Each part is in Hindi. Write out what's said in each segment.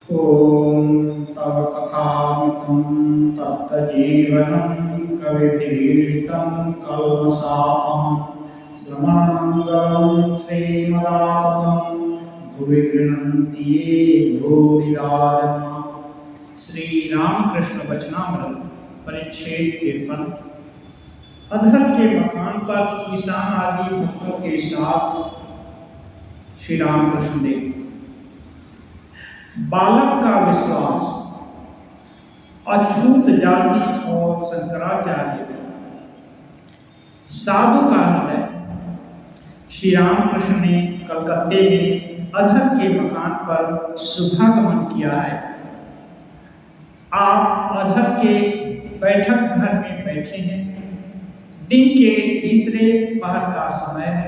ॐ तव कथामृतं तप्तजीवनं कविभिरीडितं कल्मषापहं श्रवणमङ्गलं श्रीमदाततं भुवि गृह्णन्ति ये भूरिराजन्। श्री रामकृष्ण वचनामृत परिच्छेद 53। अधर के मकान पर ईशान आदि भक्तों के साथ श्री रामकृष्ण देव। बालक का विश्वास, अछूत जाति और शंकराचार्य, साधु का हृदय। श्री रामकृष्ण ने कलकत्ते में अधर के मकान पर शुभागमन किया है। आप अधर के बैठक घर में बैठे हैं। दिन के तीसरे पहर का समय है।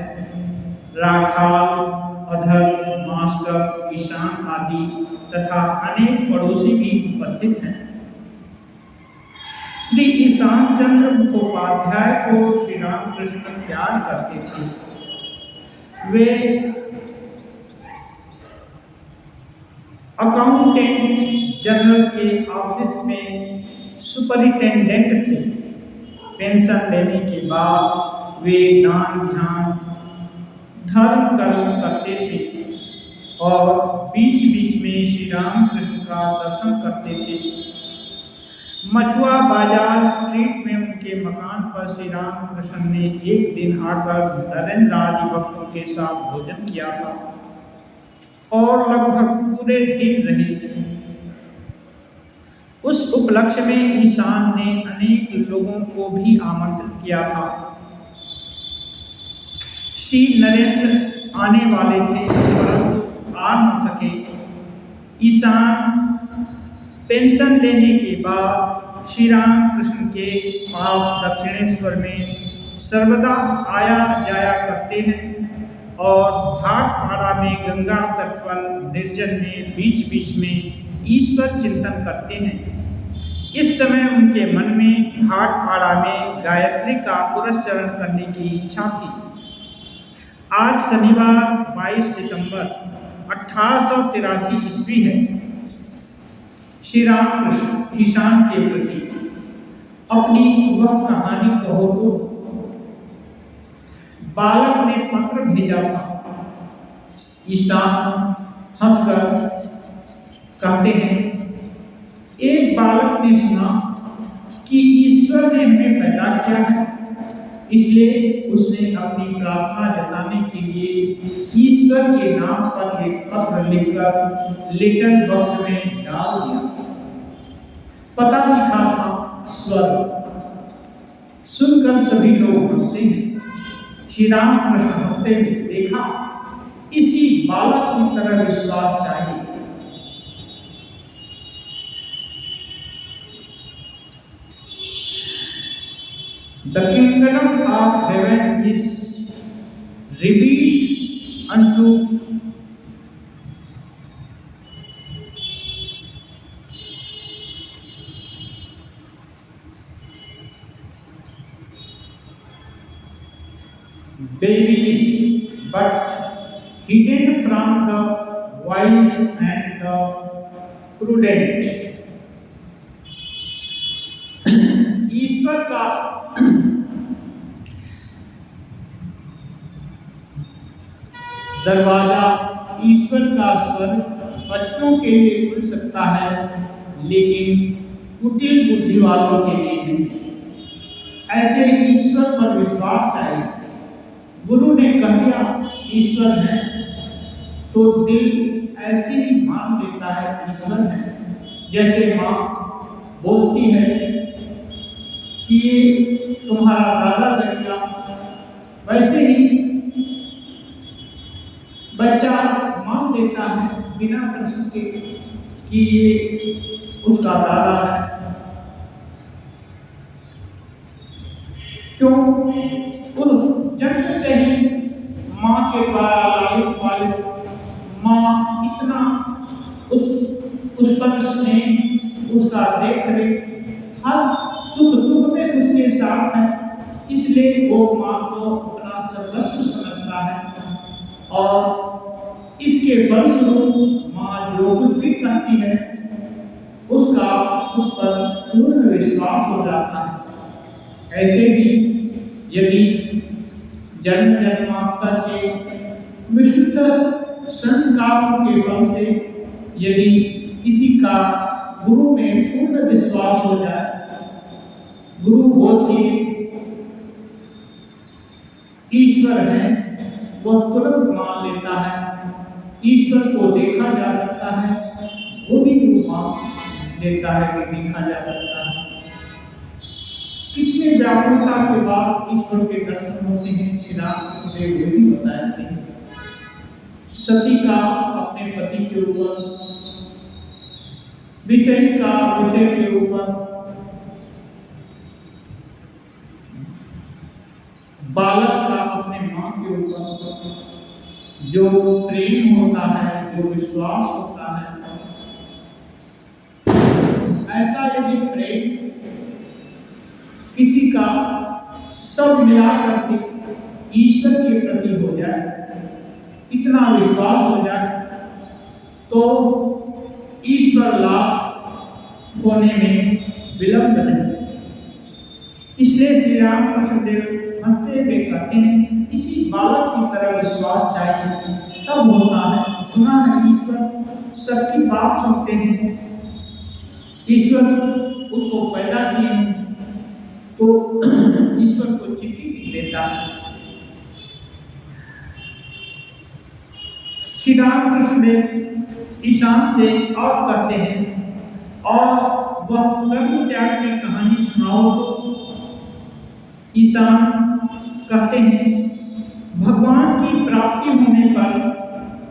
राखाल, अधर, मास्टर, ईशान आदि तथा अनेक पड़ोसी भी उपस्थित हैं। श्री ईशान चंद्र मुखोपाध्याय को श्री रामकृष्ण प्यार करते थे। वे अकाउंटेंट जनरल के ऑफिस में सुपरिटेंडेंट थे। पेंशन लेने के बाद वे दान ध्यान धर्म कर्म करते थे और बीच बीच में श्री रामकृष्ण का दर्शन करते थे। मछुआ बाजार स्ट्रीट में उनके मकान पर श्री रामकृष्ण ने एक दिन आकर नरेंद्र आदि भक्तों के साथ भोजन किया था और लगभग पूरे दिन रहे। उस उपलक्ष्य में ईशान ने अनेक लोगों को भी आमंत्रित किया था। श्री नरेंद्र आने वाले थे परंतु आ न सके। ईशान पेंशन लेने के बाद श्री रामकृष्ण के पास दक्षिणेश्वर में सर्वदा आया जाया करते हैं और भाटपाड़ा में गंगा तट पर निर्जन में बीच बीच में ईश्वर चिंतन करते हैं। इस समय उनके मन में भाटपाड़ा में गायत्री का पुरस्चरण करने की इच्छा थी। आज शनिवार 22 सितंबर 1883 ईस्वी है। श्री रामकृष्ण ईशान के प्रति अपनी वह कहानी कहो तो। बालक ने पत्र भेजा था। ईशान हंसकर कहते हैं, एक बालक ने सुना कि ईश्वर ने हमें पैदा किया है, इसलिए उसने अपनी प्रार्थना जताने के लिए ईश्वर के नाम पर एक पत्र लिखकर लेटर बॉक्स में डाल दिया। पता लिखा था स्वर्ग। सुनकर सभी लोग हंसते हैं। श्री रामकृष्ण हंसते हुए देखा, इसी बालक की तरह विश्वास चाहिए। The kingdom of heaven is revealed unto babies, but hidden from the wise and the prudent. ईश्वर का दरवाजा, ईश्वर का स्वर बच्चों के लिए खुल सकता है, लेकिन कुटिल बुद्धि वालों के लिए नहीं। ऐसे ईश्वर पर विश्वास चाहिए। गुरु ने कह दिया ईश्वर है तो दिल ऐसे ही मान लेता है ईश्वर है। जैसे माँ बोलती है कि ये तुम्हारा दादा बेटा, वैसे ही बच्चा मान लेता है बिना प्रश्न के कि ये उसका दादा है। क्यों? उस जन्म से ही माँ के द्वारा लालित पालित, माँ इतना उस पर स्नेह, उसका देख रेख, हर सुख दुख में उसके साथ है, इसलिए वो माँ को अपना सर्वस्व समझता है और इसके फलस्वरूप माँ जो कुछ भी करती है विश्वास हो जाता है। ऐसे ही यदि जन्म जन्मांतर के विशुद्ध संस्कारों के फल से यदि किसी का गुरु में पूर्ण विश्वास हो जाए, गुरु बोलते ईश्वर है, वह तुरंत मान लेता है। ईश्वर को देखा जा सकता है, वो भी गुरु मान लेता है कि देखा जा सकता है। कितने व्याकुलता के बाद ईश्वर के दर्शन होते हैं, श्री रामकृष्ण देव भी बताते हैं। सती का अपने पति के ऊपर, विषय का विषय के ऊपर, बालक का अपने मां के ऊपर जो प्रेम होता है, जो विश्वास होता है, ऐसा यदि प्रेम किसी का सब मिला करके ईश्वर के प्रति हो जाए, इतना विश्वास हो जाए, तो ईश्वर लाभ होने में विलंब नहीं। इसलिए श्री रामकृष्ण देव हंसते हुए कहते हैं, इसी बालक की तरह विश्वास चाहिए, तब होता है। सुना है ईश्वर सबकी बात सुनते हैं, ईश्वर उसको पैदा किए हैं, तो ईश्वर को चिट्ठी भी देता है। श्री रामकृष्ण देव ईशान से और कहते हैं, और वह कर्म त्याग की कहानी सुनाओ तो। ईशान कहते हैं, भगवान की प्राप्ति होने पर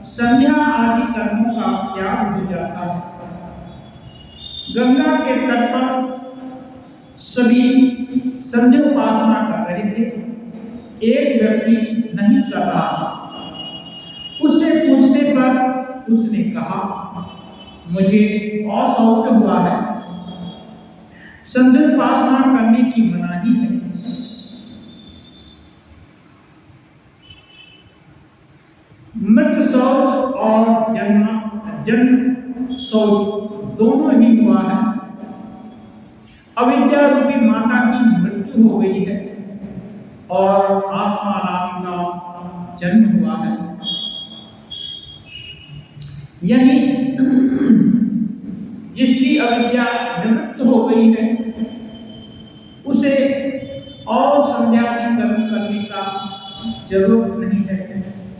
संध्या आदि कर्मों का त्याग हो जाता है। गंगा के तट पर सभी संध्योपासना कर रहे थे, एक व्यक्ति नहीं कर रहा था। उससे पूछने पर उसने कहा, मुझे असौच हुआ है, संध्योपासना करने की मनाही है। मृत शौच और जन्म शौच दोनों ही हुआ है। अविद्या रूपी माता की मृत्यु हो गई है और आत्मा राम का जन्म हुआ है। यानी जिसकी अविद्या निवृत्त हो गई है, उसे और संध्यादि कर्म करने का जरूरत नहीं है।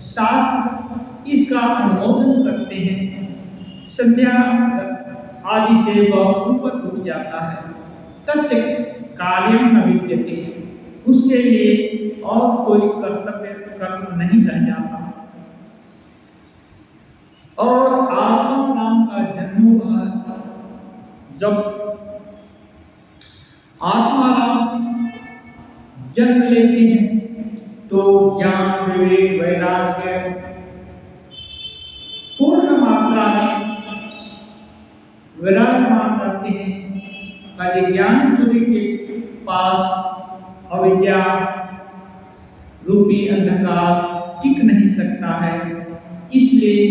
शास्त्र इसका अनुमोदन करते हैं। संध्या आदि से वह ऊपर उठ जाता है। तस्य कार्यम न विद्यते, उसके लिए और कोई कर्तव्य कर्म नहीं रह जाता। और आत्मा नाम का जन्म हुआ। जब आत्मा नाम जन्म लेते हैं तो ज्ञान विवेक वैराग्य पूर्ण मात्रा में विराजमान रहते हैं। काजे ज्ञान सूर्य के पास अविद्या रूपी अंधकार टिक नहीं सकता है। इसलिए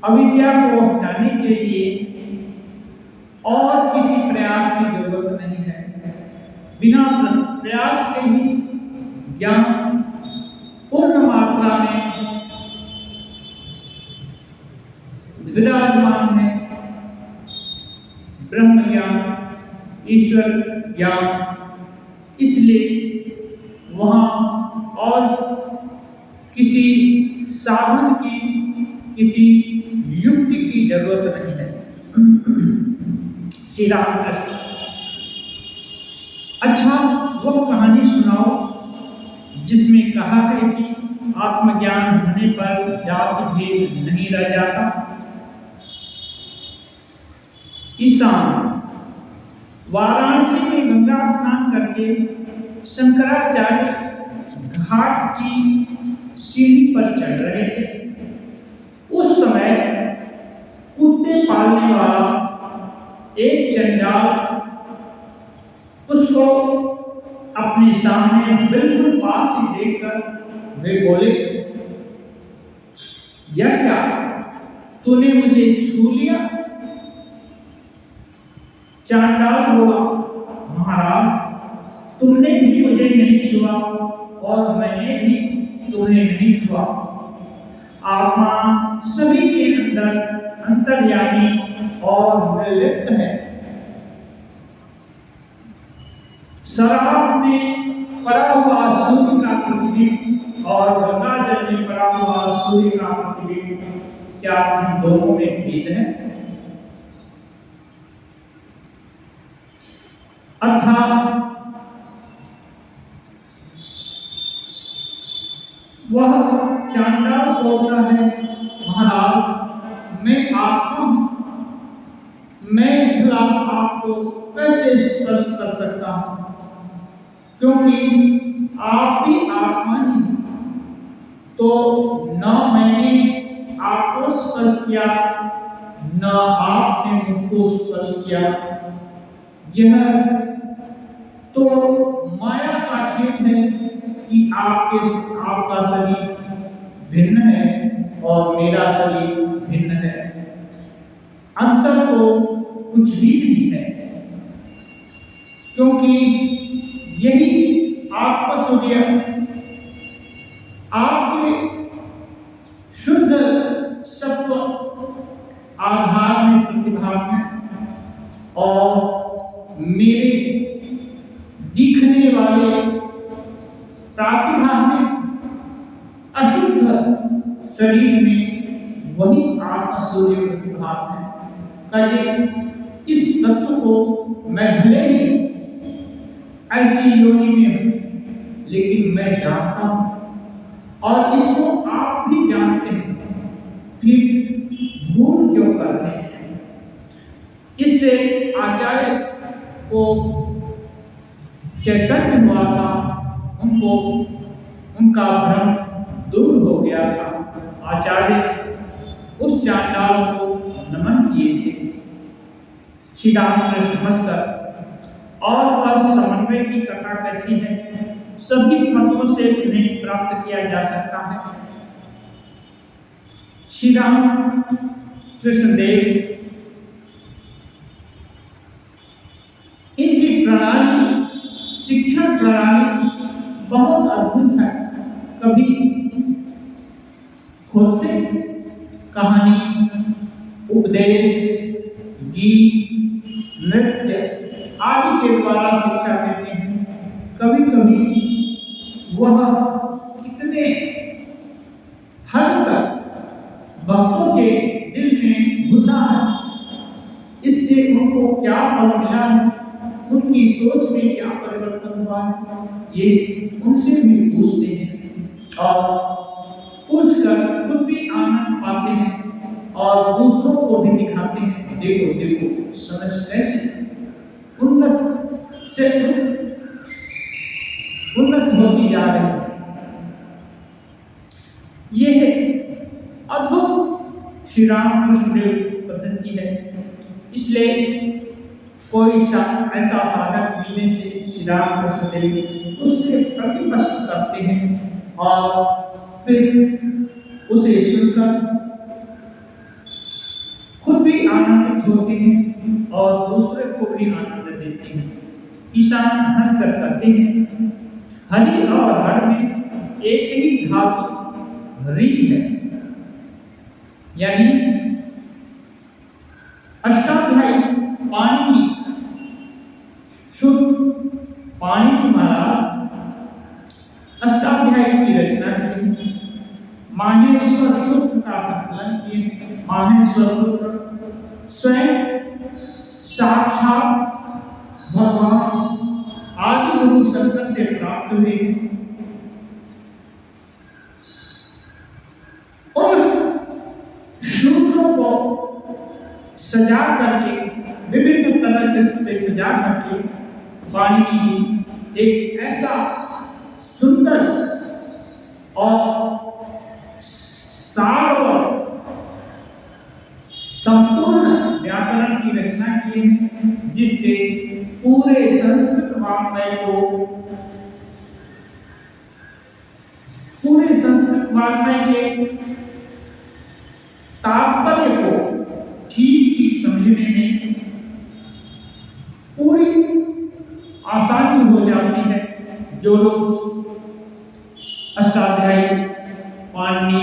अविद्या को हटाने के लिए और किसी प्रयास की जरूरत नहीं है। बिना प्रयास के ही ज्ञान पूर्ण मात्रा में विराजमान है। ब्रह्म ज्ञान, ईश्वर ज्ञान, इसलिए वहाँ और किसी साधन की, किसी युक्ति की जरूरत नहीं है। श्री रामकृष्ण, अच्छा वह कहानी सुनाओ जिसमें कहा है कि आत्मज्ञान होने पर जाति भेद नहीं रह जाता। ईशान, वाराणसी में गंगा स्नान करके शंकराचार्य घाट की सीढ़ी पर चढ़ रहे थे। उस समय कुत्ते पालने वाला एक चंडाल उसको अपने सामने बिल्कुल पास ही देखकर वे बोले, यह क्या, तूने मुझे छू लिया? चांडाल बोला, और मैंने भी तुम्हें नहीं छुआ। आत्मा सभी के अंदर अंतर्यामी और निर्लिप्त है। शराब में पड़ा हुआ सूर्य का प्रतिबिंब और गंगा जल में पड़ा हुआ सूर्य का प्रतिबिंब, क्या इन दोनों में भेद है? अर्थात वह चांडाल बोलता है, महाराज मैं आत्मा हूं, मैं भला आपको कैसे स्पर्श कर सकता हूं, क्योंकि आप भी आत्मा ही। तो न मैंने आपको स्पर्श किया, न आपने मुझको स्पर्श किया। यह तो माया का खेल है कि आपका शरीर भिन्न है और मेरा शरीर भिन्न है। अंतर तो कुछ भी नहीं है, क्योंकि यही आत्मसूर्य आपके शुद्ध सत्व आधार में प्रतिभात है और मेरे दिखने वाले प्रातिभाषिक अशुद्ध शरीर में वही आत्मसूर्य प्रतिभात है। काजे इस तत्व को मैं भले ही ऐसी योनि में हूं, लेकिन मैं जानता हूं और इसको आप भी जानते हैं, फिर भूल क्यों करते हैं? इससे आचार्य को चैतन्य हुआ था, उनको उनका भ्रम दूर हो गया था। आचार्य उस चांडाल को नमन किए थे श्री रामकृष्ण हंसकर। और वह समन्वय की कथा कैसी है, सभी मतों से उन्हें प्राप्त किया जा सकता है। श्री राम कृष्ण देव इनकी प्रणाली, शिक्षण प्रणाली बहुत अद्भुत है। कभी खुद से कहानी, उपदेश, गीत, नृत्य आदि के द्वारा शिक्षा देते हैं। कभी कभी वह कितने हद तक भक्तों के दिल में घुसा है, इससे उनको क्या फल मिला है, उनकी सोच में क्या परिवर्तन हुआ है, ये उनसे भी पूछते हैं और पूछकर खुद भी आनंद पाते हैं और दूसरों को भी दिखाते हैं। देखो देखो समझ कैसे उन्नत होती जा रही है। यह अद्भुत श्री रामकृष्ण देव पद्धति है। इसलिए कोई ऐसा साधक मिलने से श्री रामकृष्ण देव उससे प्रतिपक्ष करते हैं और फिर उसे सुनकर खुद भी आनंदित होते हैं और दूसरे को भी आनंद देते हैं। ईशान हंसकर कहते हैं, हरि और हर में एक ही धातु री है, यानी अष्टाध्यायी पाणिनि, शुद्ध पाणिनि महाराज अष्टाध्यायी की रचना की, माहेश्वर सूत्र का संकलन किए। माहेश्वर सूत्र स्वयं साक्षात भगवान आदि गुरु शंकर से प्राप्त हुए। उन सूत्रों को सजा करके, विभिन्न तरह से सजा करके पाणिनि एक ऐसा सुंदर और सार्वभौम संपूर्ण व्याकरण की रचना की है, जिससे पूरे संस्कृत वाङ्मय के तात्पर्य को ठीक ठीक समझने में पूरी आसानी हो जाती है। जो लोग भाई पानी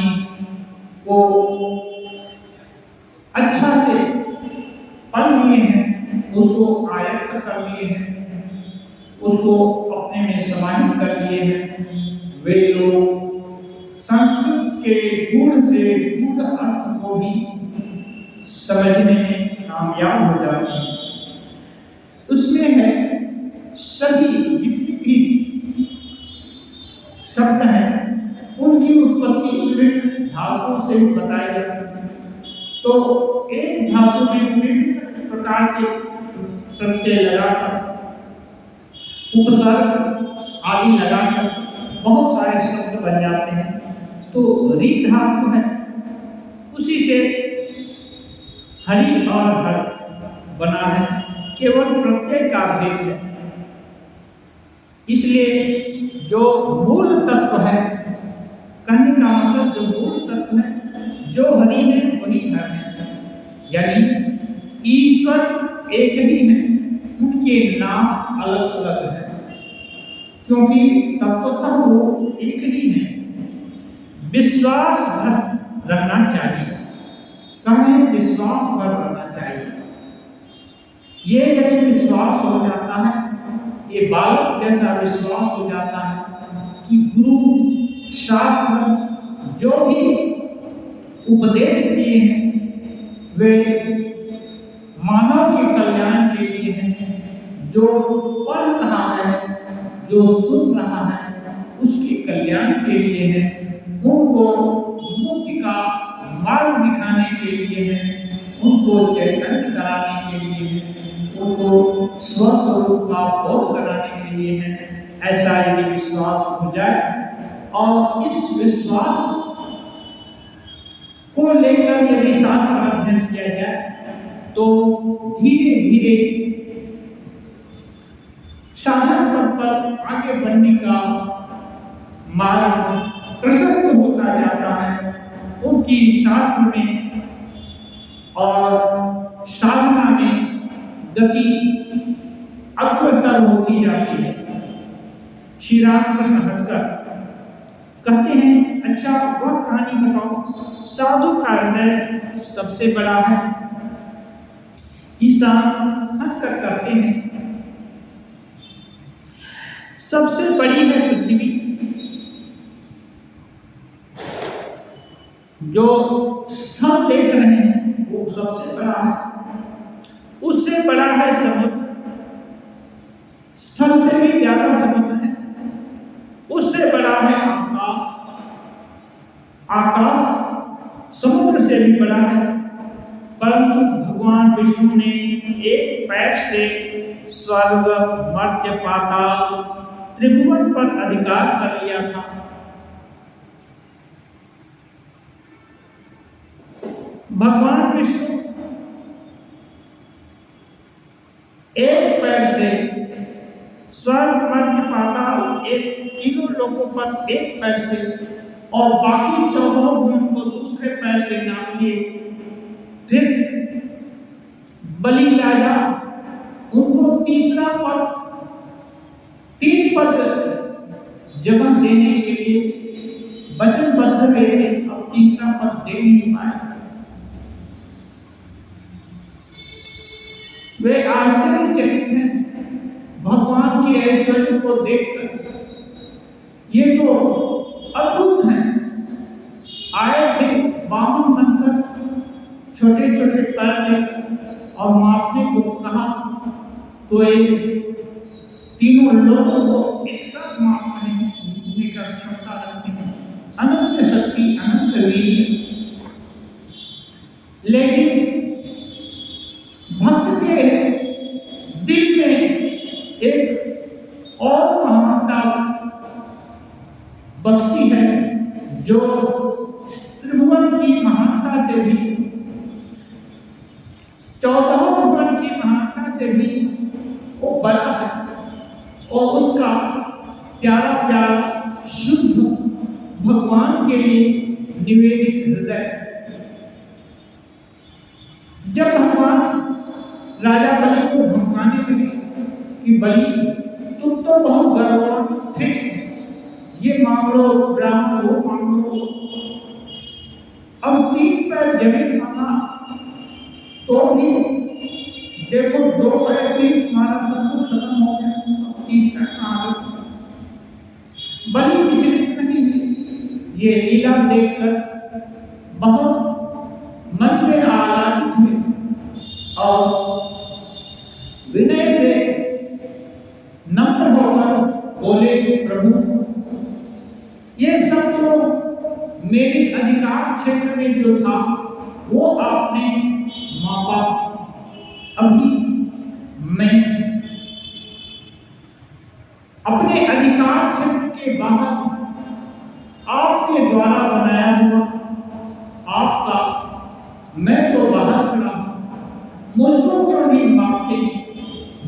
को अच्छा से पढ़ लिए हैं, उसको आयत्त कर लिए हैं, उसको अपने में समाहित कर लिए हैं, वे लोग संस्कृत के गुण से गुण अर्थ को भी समझने में कामयाब हो जाते हैं। उसमें है सभी जितनी भी शब्द हैं उनकी उत्पत्ति विभिन्न धातुओं से बताई जाती है। तो एक धातु में विभिन्न प्रकार के प्रत्यय लगाकर, उपसर्ग आदि लगाकर बहुत सारे शब्द बन जाते हैं। तो री धातु है, उसी से हरि और हर बना है, केवल प्रत्यय का भेद है। इसलिए जो मूल तत्व है, कहने का मतलब जो मूल तत्व है, जो हरि है वही हर है, यानी ईश्वर एक ही है, उनके नाम अलग अलग है, क्योंकि तत्वतः वो एक ही है। विश्वास भर रहना चाहिए, कहें विश्वास भर रहना चाहिए। ये यदि विश्वास हो जाता है, ये बालक जैसा विश्वास हो जाता है कि गुरु शास्त्र जो भी उपदेश दिए हैं वे मानव के कल्याण के लिए हैं। जो पढ़ रहा है, जो सुन रहा है, उसके कल्याण के लिए है, उनको मुक्ति का मार्ग दिखाने के लिए है, उनको चैतन्य कराने के लिए है, उनको स्वस्वरूप का बोध कराने के लिए है। ऐसा यदि विश्वास हो जाए और इस विश्वास को लेकर यदि शास्त्र अध्ययन किया जाए तो धीरे धीरे साधन पथ पर आगे बढ़ने का मार्ग प्रशस्त होता जाता है। उनकी शास्त्र में और साधना में गति अग्रतर होती जाती है। श्री रामकृष्ण हंसकर कहते हैं, अच्छा वह कहानी बताओ, साधु का हृदय सबसे बड़ा है। ईशान हंसकर कहते हैं, सबसे बड़ी है पृथ्वी, जो स्थल देख रहे हैं वो सबसे बड़ा है, उससे बड़ा है समुद्र, स्थल से भी ज्यादा समुद्र है, उससे बड़ा है आकाश, आकाश समुद्र से भी बड़ा है। परंतु भगवान विष्णु ने एक पैर से स्वर्ग, मर्त्य, पाताल, त्रिभुवन पर अधिकार कर लिया था। भगवान विष्णु एक पैर से स्वर्ग, मर्त्य, पाताल, एक तीनों लोकों पर एक पैर से और बाकी 14 भुवन को दूसरे पैर से नाप लिए। फिर बलि राजा उनको तीसरा पद, 3 पद जगह देने के लिए वचनबद्ध हुए थे, अब तीसरा पद दे नहीं पाए। वे आश्चर्यचकित हैं भगवान के ऐश्वर्य को देखकर। ये तो अद्भुत है। आए थे बामन बनकर, छोटे छोटे पैर लेकर, और मापने को कहा तो ये तीनों लोगों को एक साथ माप रहे का क्षमता रखते हैं, अनंत शक्ति, अनंत वीर्य। लेकिन भक्त के दिल में एक और महानता बसती है, जो त्रिभुवन की महानता से भी, 14 भुवन की महानता से भी वो बड़ा है। और उसका प्यारा प्यारा शुद्ध भगवान के लिए निवेदित हृदय। जब भगवान राजा बलि को धमकाने लगे कि बलि तुम तो बहुत गर्ववान थे, ये मामलो ब्राह्मण को भी देखो, 2 पैर में तुम्हारा सब कुछ खत्म हो गया, अब तीसरा कहाँ है? बलि विचलित नहीं हुई। ये लीला देखकर बहुत मन में आह्लादित हुए और विनय से नम्र होकर बोले, प्रभु, ये सब तो मेरे अधिकार क्षेत्र में जो था वो आपने मापा। अभी मैं अपने अधिकार क्षेत्र के बाहर आपके द्वारा बनाया हुआ आपका मैं तो बाहर खड़ा हूं, मुझको क्यों नहीं मापते?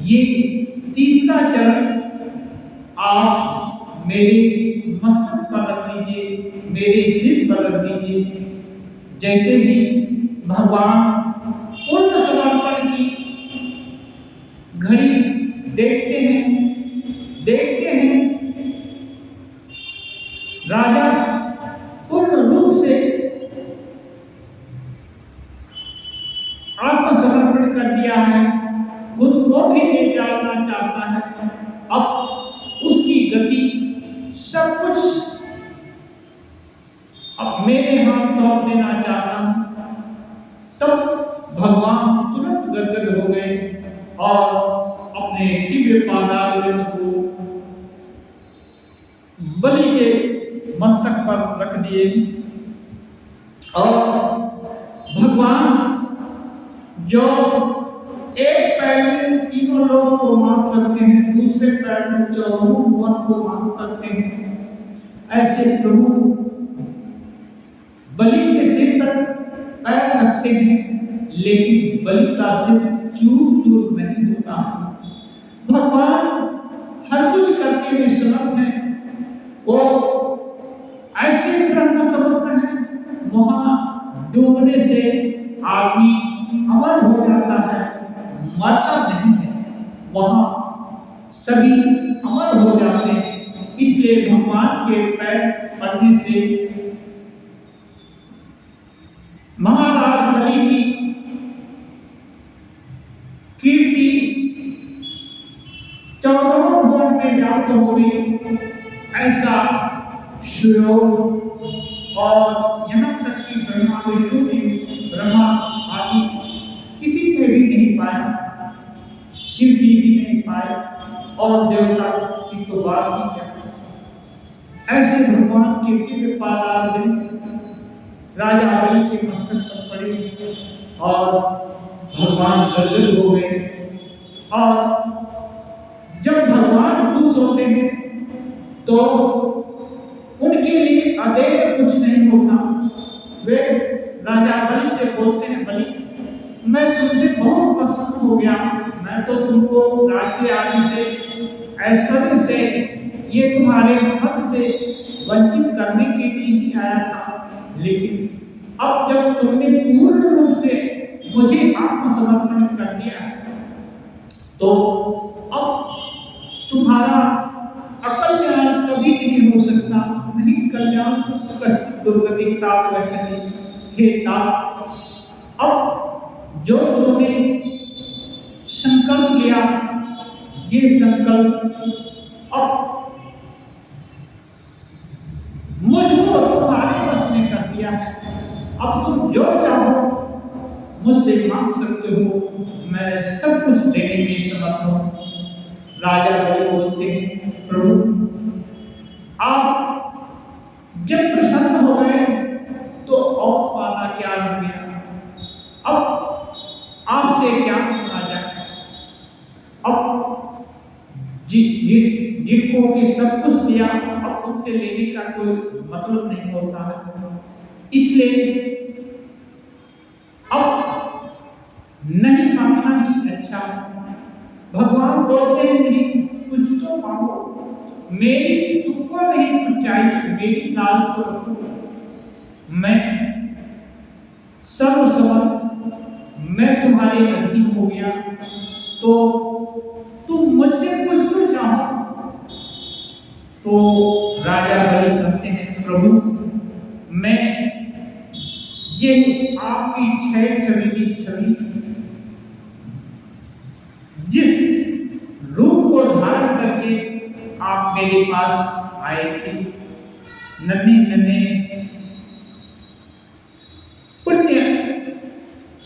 ये तीसरा चरण आप मेरे मस्तक पर रख दीजिए, मेरे सिर पर रख दीजिए। जैसे ही भगवान पूर्ण समर्पण की घड़ी देखते हैं राजा पूर्ण रूप से आत्मसमर्पण कर दिया है, खुद को भी दे डालना चाहता है। अब उसकी गति सब कुछ अब मेरे हाथ सौंप देना चाहता हूं। तब भगवान तुरंत गदगद हो गए और अपने दिव्य पादारविंद को बलि के मस्तक पर रख दिए और भगवान जो एक पैर में तीनों लोगों को मार सकते हैं, दूसरे पैर में चौरों भुवन को मार सकते हैं, ऐसे प्रभु बलि के सिर पर पैर रखते हैं, लेकिन बलि का सिर चूर चूर नहीं होता। भगवान हर कुछ करने में समर्थ है। वो ऐसे ब्रह्म समुद्र है, वहां डूबने से आदमी अमर हो जाता है, मरता नहीं है, वहां सभी अमर हो जाते हैं। इसलिए भगवान के पैर पड़ने से महाराज बलि की कीर्ति 14 भुवन में व्याप्त हो गई। ऐसा सुयोग और यहाँ तक कि ब्रह्मा विष्णु ने, ब्रह्मा आदि किसी ने भी नहीं पाया, शिव जी भी नहीं पाए और देवता की तो बात ही क्या। ऐसे भगवान के दिव्य पादारविंद राजा बलि के मस्तक पर पड़े और भगवान गदगद हो गए। और जब भगवान खुश होते हैं तो उनके लिए अदेय कुछ नहीं होता। वे राजा बलि से बोलते हैं, बलि, मैं तुमसे बहुत प्रसन्न हो गया, मैं तो तुमको राज्य आदि से, ऐश्वर्य से, ये तुम्हारे पद से वंचित करने के लिए ही आया था, लेकिन अब जब तुमने पूर्ण रूप से मुझे आत्मसमर्पण कर दिया है तो अब तुम्हारा अकल्याण कभी नहीं हो सकता। नहीं कल्याण कश्चित् दुर्गति तात गच्छति। हे तात, अब जो तुमने संकल्प लिया, ये संकल्प अब मुझको तुम्हारे बस में कर दिया है। अब तुम जो चाहो मुझसे मांग सकते हो, मैं सब कुछ देने में समर्थ हूं। राजा बलि बोलते हैं, प्रभु, आप जब प्रसन्न हो गए तो और पाना क्या रह गया? अब आपसे क्या मांगा जाए? अब जिनको कि सब कुछ दिया, अब उनसे लेने का कोई मतलब नहीं होता है। इसलिए अब नहीं मांगना ही अच्छा है। भगवान बोलते हैं, नहीं, कुछ तो मांगो, मेरी तुमको नहीं कुछ चाहिए, मेरी लाज तो रखो। मैं सर्वसमर्थ, मैं तुम्हारे अधीन हो गया, तो तुम मुझसे कुछ तो चाहो। तो राजा बलि कहते हैं, प्रभु, मैं ये आपकी 6 छवि मेरे पास आए थे, नन्हे नन्हे पुण्य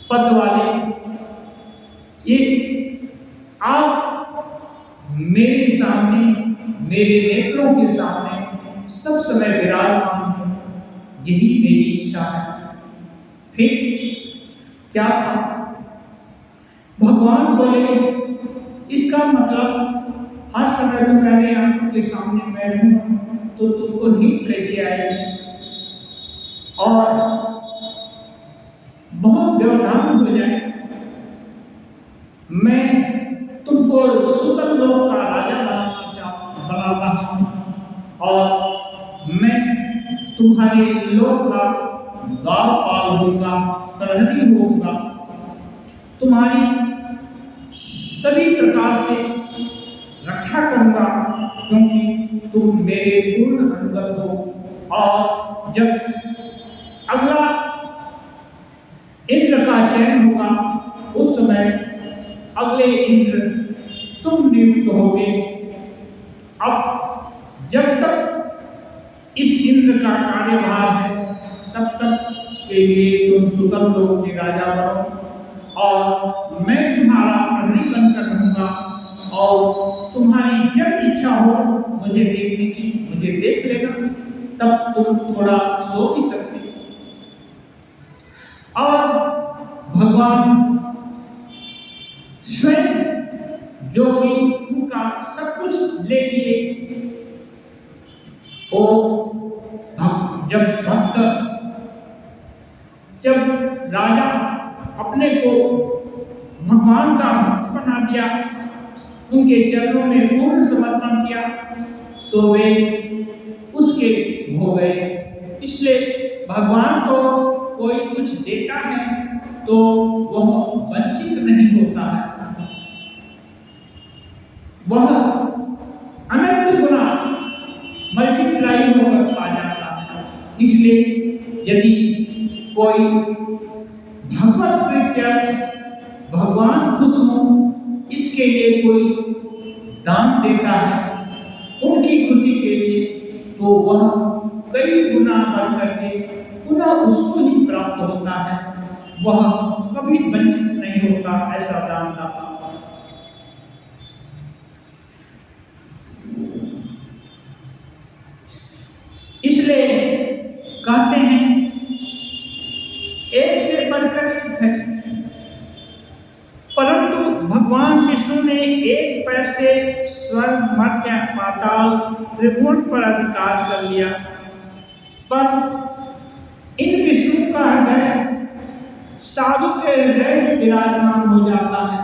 पद वाले, ये आप मेरे सामने, मेरे नेत्रों के सामने सब समय विराजमान हो, यही मेरी इच्छा है। फिर क्या था? भगवान बोले, इसका मतलब हर समय तो मेरे आंखों के सामने मैं हूं, तो तुमको नींद कैसे आएगी? और बहुत व्यवधान हो जाए, मैं तुमको सुतल लोक का राजा बनाता हूं और मैं तुम्हारे लोक का द्वारपाल होगा, प्रहरी होगा, तुम्हारी सभी प्रकार से रक्षा करूंगा, क्योंकि तुम मेरे पूर्ण अनुगत हो। और जब अगला इंद्र का चयन होगा, उस समय अगले इंद्र तुम नियुक्त होगे। अब जब तक इस इंद्र का कार्यभार है, तब तक के लिए तुम सुतल लोक के राजा बनो और मैं तुम्हारा प्रहरी बनकर रहूंगा, और तुम्हारी जब इच्छा हो मुझे देखने की, मुझे देख लेना, तब तुम थोड़ा सो भी सकते हो। और भगवान स्वयं, जो कि उनका सब कुछ ले लिए, वो जब राजा अपने को भगवान का भक्त बना दिया, उनके चरणों में पूर्ण समर्पण किया, तो वे उसके हो गए। इसलिए भगवान को कोई कुछ देता है तो वह वंचित नहीं होता है, वह अनंत गुना मल्टीप्लाई होकर आ जाता है। इसलिए यदि कोई भगवत प्रीत्यर्थ भगवान खुश हो, इसके लिए कोई दान देता है उनकी खुशी के लिए, तो वह कई गुना बढ़ करके पुनः उसको ही प्राप्त होता है, वह कभी वंचित नहीं होता ऐसा दानदाता। इसलिए कहते हैं, एक से बढ़कर एक है, परंतु भगवान विष्णु ने एक पैर से स्वर्ग, मर्त्य, पाताल, त्रिभुवन पर अधिकार कर लिया। पर इन विष्णु का हृदय साधु के हृदय में विराजमान हो जाता है।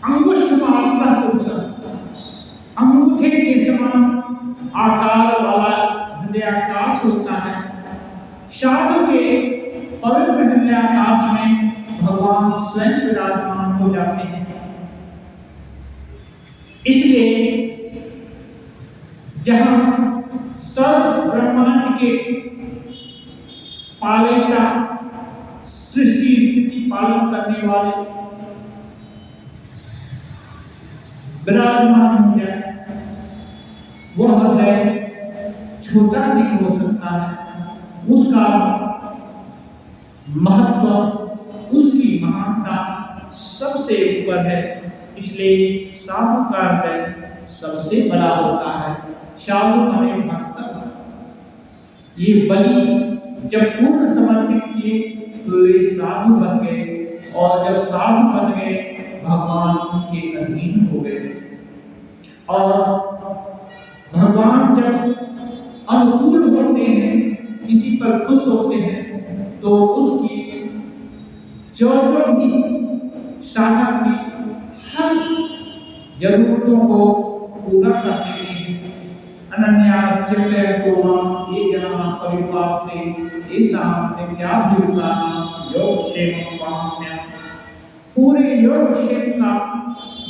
अंगुष्ठ मात्र पुरुष, अंगूठे के समान आकार वाला हृदयाकाश होता है। साधु के पवित्र हृदयाकाश में भगवान स्वयं विराजमान हो जाते हैं। इसलिए जहां सर्व ब्रह्मांड के पालेता, सृष्टि स्थिति पालन करने वाले विराजमान हो जाए, वह हृदय छोटा नहीं हो सकता है। उसका महत्व, उसकी महानता सबसे ऊपर है। इसलिए साधु का हृदय सबसे बड़ा होता है। साधु माने भक्त। ये बलि जब पूर्ण समर्पित किए तो ये साधु बन गए, और जब साधु बन गए भगवान उनके अधीन हो गए। और भगवान जब अनुकूल होते हैं, किसी पर खुश होते हैं, तो उसकी चौबीस ही साधक की हर जरूरतों को पूरा कर देते हैं। अनन्याश्चित्ते कोमं ये जना परिपास्ते येषां नित्याभियुक्तानां योगक्षेमं वहाम्यहम्। पूरे योगक्षेम का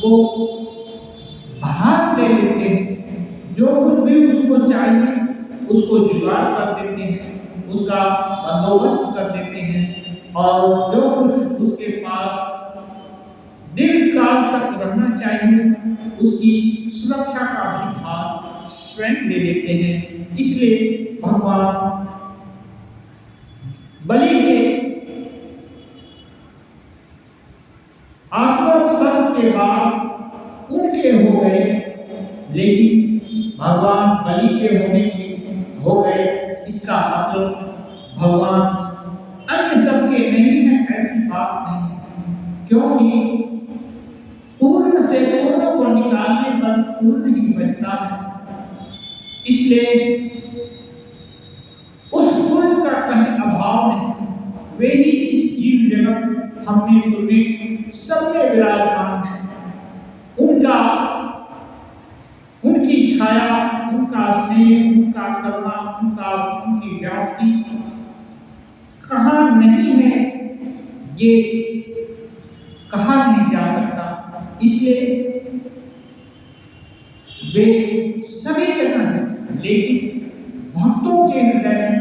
वो भाग ले लेते हैं। जो कुछ भी उसको चाहिए उसको जुगाड़ कर देते हैं, उसका बंदोबस्त कर देते हैं, और जो कुछ उसके पास दिल काल तक रहना चाहिए, उसकी सुरक्षा का भी भार स्वयं ले लेते हैं। इसलिए भगवान बलि के आत्मोत्सर्ग के बाद उनके हो गए, लेकिन भगवान बलि के हो गए, इसका मतलब भगवान अन्य सबके नहीं है, ऐसी बात नहीं है। क्योंकि पूर्ण से पूर्ण को निकालने पर पूर्ण ही बचता है। इसलिए उस पूर्ण का कहीं अभाव नहीं। वे ही इस जीव जगत हमने तुम्हें सब में विराजमान है। उनकी छाया, उनका स्नेह, उनका करुणा, उनकी व्याप्ति कहाँ नहीं है, ये कहा नहीं जा सकता। इसलिए वे सभी जगह हैं, लेकिन भक्तों के हृदय में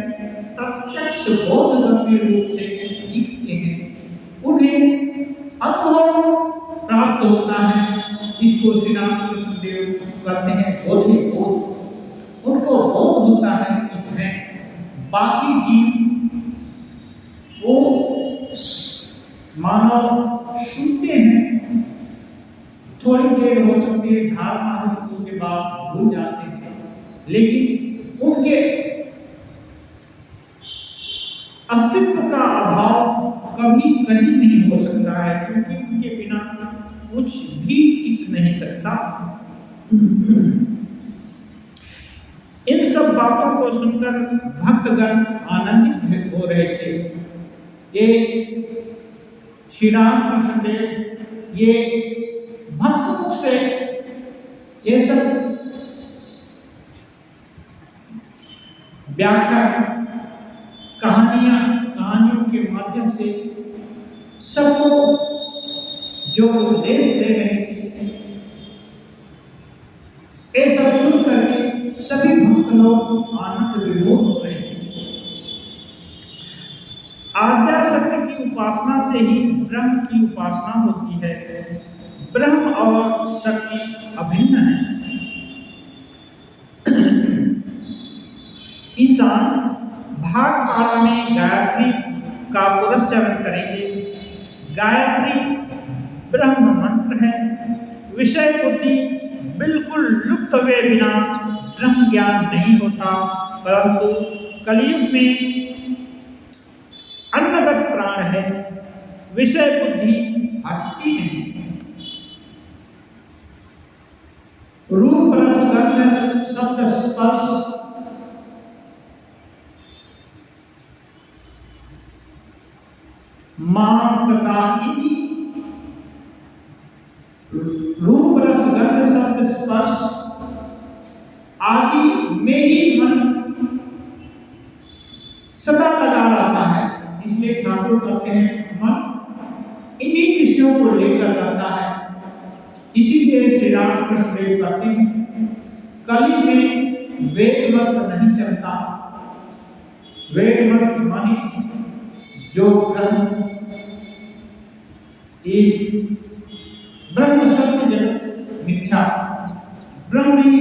प्रत्यक्ष बोधगम्य रूप से दिखते हैं। उन्हें अनुभव प्राप्त होता है। इसको श्री रामकृष्ण देव कहते हैं बोधि बोध। उनको बोध होता है कि मैं बाकी जीव वो मानव सुनते हैं, थोड़ी देर हो सकती है धारणा है, उसके बाद भूल जाते हैं, लेकिन उनके अस्तित्व का अभाव कभी कहीं नहीं हो सकता है, क्योंकि उनके बिना कुछ भी टिक नहीं सकता। इन सब बातों को सुनकर भक्तगण आनंदित हो रहे थे। ये श्री रामकृष्ण देव ये भक्त मुख से ये सब व्याख्या कहानियों के माध्यम से सबको जो उपदेश दे रहे थे, ये सब सुन करके सभी भक्त लोग आनंद विभोर हो रहे थे। आद्या शक्ति की उपासना से ही ब्रह्म की उपासना होती है। ब्रह्म और शक्ति अभिन्न है। ईशान भागपाड़ा में गायत्री का पुरस्चरण करेंगे। गायत्री ब्रह्म मंत्र है। विषय बुद्धि बिल्कुल लुप्त हुए बिना ब्रह्म ज्ञान नहीं होता, परंतु कलयुग में अन्नगत प्राण है, विषय बुद्धि हटती नहीं। रूप रस गंध शब्द स्पर्श मान तथा इन्हीं रूप रस गंध शब्द स्पर्श आदि में ही मन सदा लगा रहता है। इसलिए ठाकुर कहते हैं मन इन्हीं विषयों को लेकर रहता है। इसीलिए श्री रामकृष्ण देव कहते हैं कली में वेद मंत्र नहीं चलता। वेद मंत्र माने जो ब्रह्म सत्य जगत मिथ्या, ब्रह्म ही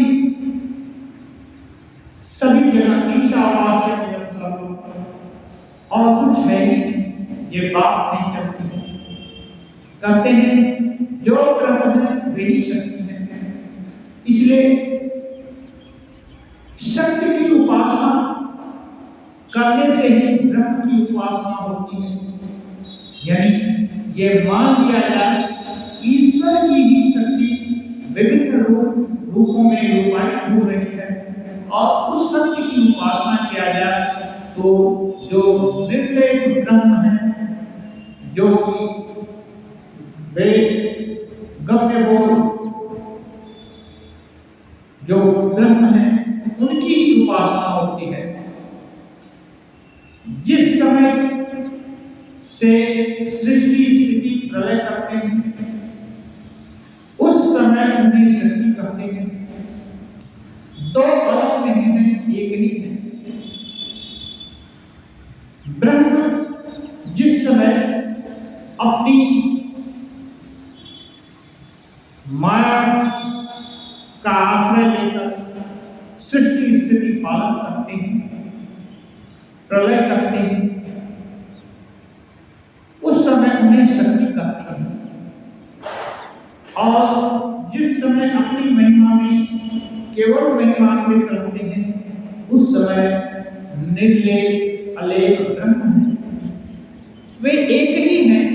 सभी जगह ईशावास्य जगत सब और कुछ है ही, ये बात नहीं चलती। कहते हैं जो ब्रह्म है वही शक्ति है। इसलिए शक्ति की उपासना करने से ही ब्रह्म की उपासना होती है। यानी ये मान लिया जाए ईश्वर की ही शक्ति विभिन्न रूपों में रूपायित हो रही है, और उस शक्ति की उपासना किया जाए तो जो निर्लेप ब्रह्म है, जो कि वेद गम्य बोध जो ब्रह्म है, उनकी उपासना होती है। जिस समय से सृष्टि स्थिति प्रलय करते हैं, उस समय उन्हें शक्ति कहते हैं। दो अलग नहीं है, एक ही है। ब्रह्म जिस समय अपनी माया का आश्रय लेकर सृष्टि स्थिति पालन करते हैं, प्रलय करते हैं, उस समय उन्हें शक्ति करती है। और जिस समय अपनी महिमा में केवल महिमान्वित रहते हैं, उस समय निर्लेप अलेप ब्रह्म है। वे एक ही हैं,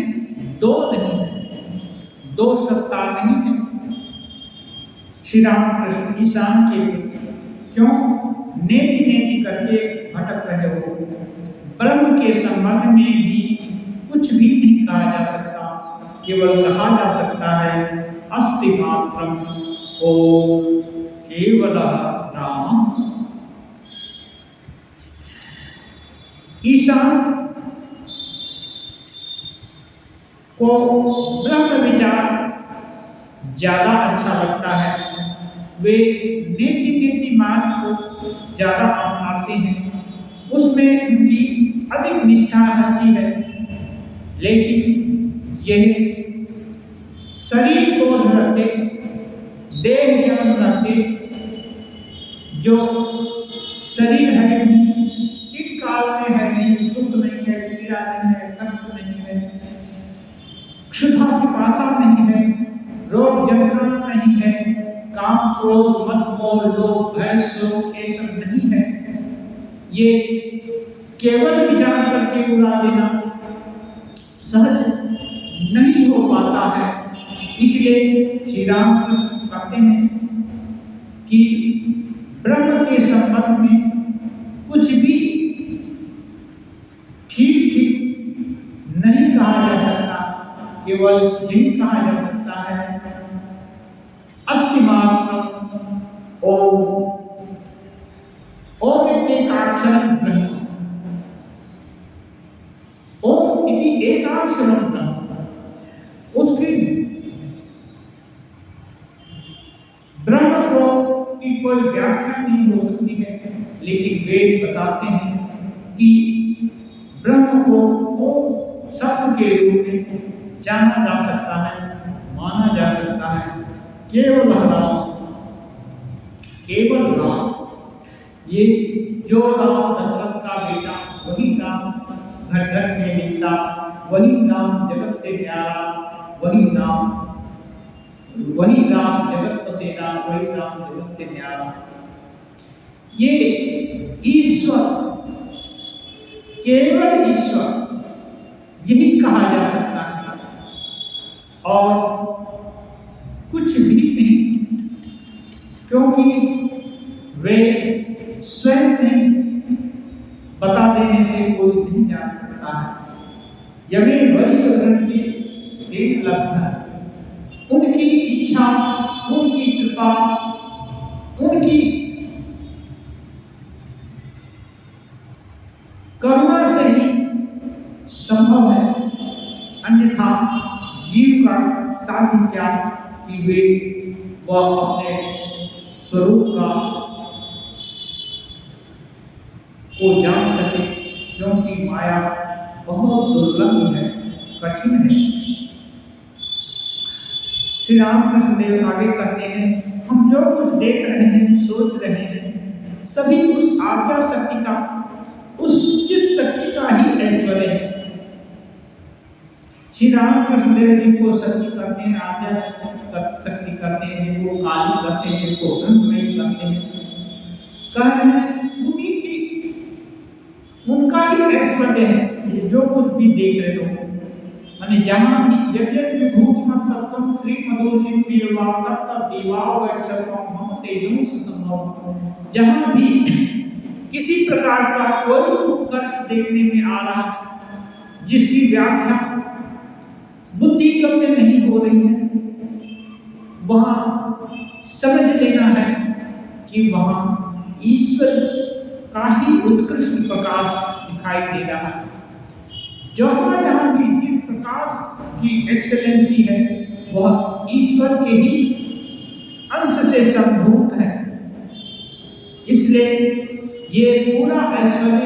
दो नहीं है, दो सत्ता नहीं है। श्री रामकृष्ण ईशान के क्यों नेति नेति करके भटक रहे हो? ब्रह्म के संबंध में भी कुछ भी नहीं कहा जा सकता, केवल कहा जा सकता है अस्ति मात्रम ओम केवलः राम। ईशान को ब्रह्म विचार ज्यादा अच्छा लगता है। वे नेति नेति मार्ग को ज्यादा अपनाते हैं, उसमें उनकी अधिक निष्ठा रहती है। लेकिन यह शरीर को रहते, देह ज्ञान रहते, जो शरीर है नहीं, इस काल में है नहीं, दुख नहीं है, पीड़ा नहीं है, कष्ट नहीं है, क्षुधा पिपासा नहीं है, रोग जंत्रणा नहीं है, काम क्रोध मद मोह लोभ भय शोक ये सब नहीं है। ये केवल विचार करके उड़ा देना सहज नहीं हो पाता है। इसलिए श्री रामकृष्ण कहते हैं कि ब्रह्म के संबंध में कुछ भी ठीक ठीक नहीं कहा जा सकता, केवल यही कहा जा सकता है अस्ति मात्रम ओम। ओम इत्येकाक्षरं ब्रह्म, ओम इति एकाक्षरं ब्रह्म। उसकी ब्रह्म को की कोई व्याख्या नहीं हो सकती है, लेकिन वेद बताते हैं कि ब्रह्म को ओम शब्द के रूप में जाना जा सकता है, माना जा सकता है। केवल राम, केवल राम, ये जो राम दशरथ का बेटा, वही राम घर घर में मिलता, वही राम जगत से प्यारा, वही राम जगत पसेरा, वही राम जगत से न्यारा। ये ईश्वर, केवल ईश्वर, यही कहा जा सकता है और कुछ भी नहीं, क्योंकि वे स्वयं नहीं बता देने से कोई नहीं जान सकता है। यमे वैश्वरण्य एक लब्ध, उनकी इच्छा, उनकी कृपा, उनकी करुणा से ही संभव है। अन्यथा जीव का साध्य क्या कि वे वह अपने स्वरूप का को जान सके, क्योंकि माया बहुत दुर्लभ है, कठिन है। श्री रामकृष्ण देव आगे कहते हैं, हम जो कुछ देख रहे हैं, सोच रहे हैं, सभी उस आज्ञा शक्ति का, उस चित शक्ति का ही ऐश्वर्य है। श्री रामकृष्ण देव जिनको शक्ति करते हैं, आज्ञा शक्ति करते हैं, जिनको काली करते हैं, जिनको ब्रह्ममयी करते हैं, कह रहे हैं उन्हीं की, उनका ही ऐश्वर्य है। जो कुछ भी देख रहे हो, माने जहाँ भी यद्यपि विभूति मत सत्वम श्री मधुरचित पीवा तत्त दीवाव वक्षत्वम हम तेजों से संभव। जहाँ भी किसी प्रकार का कोई उत्कर्ष देखने में आ रहा है, जिसकी व्याख्या बुद्धि गम्य नहीं हो रही है, वहाँ समझ लेना है कि वहाँ ईश्वर का ही उत्कृष्ट प्रकाश दिखाई दे रहा है। जहाँ जहाँ भी जिस प्रकाश की एक्सेलेंसी है, वह ईश्वर के ही अंश से संभूत है। इसलिए ये पूरा ऐश्वर्य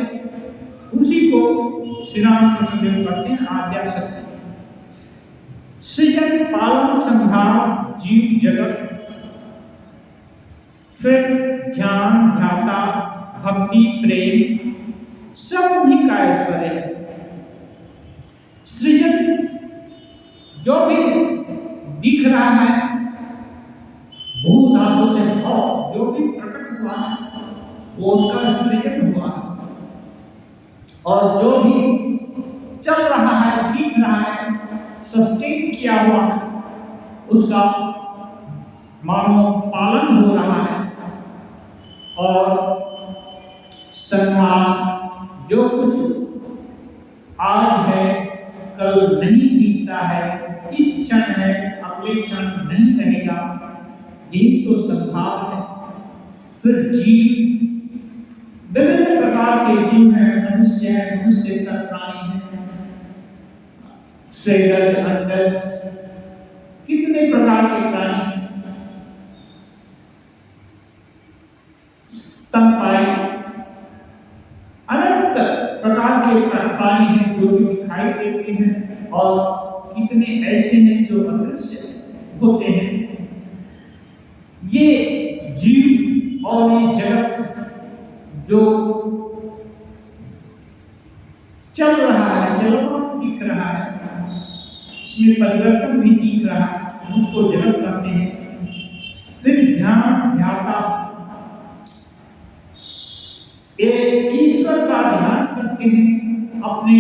उसी को श्री रामकृष्ण देव करते हैं आद्या शक्ति। सृजन, पालन, संहार, जीव जगत, फिर ध्यान, ध्याता, भक्ति, प्रेम, सब उन्हीं का ऐश्वर्य है। सृजन जो भी दिख रहा है, भू धातु से भाव जो भी प्रकट हुआ है वो उसका सृजन हुआ है, और जो भी चल रहा है, दिख रहा है, सस्टेन किया हुआ है, उसका मानो पालन हो रहा है। और संहार, जो कुछ आज है कल नहीं दिखता है, इस क्षण है अगले क्षण नहीं रहेगा, ये तो संहार है। फिर जीव, विभिन्न प्रकार के जीव हैं, मनुष्य है, मनुष्य का प्राणी है, स्वेदक, अंडज, कितने प्रकार के प्राणी हैं, स्तनपायी, अनंत प्रकार के प्राणी हैं जो दिखाई देते हैं, और कितने ऐसे हैं जो अदृश्य होते हैं। ये जीव और ये जगत जो चल रहा है, चलमान दिख रहा है, इसमें परिवर्तन भी दिख रहा है, उसको जगत कहते हैं। फिर ध्यान, ध्याता, ईश्वर का ध्यान करते हैं, अपने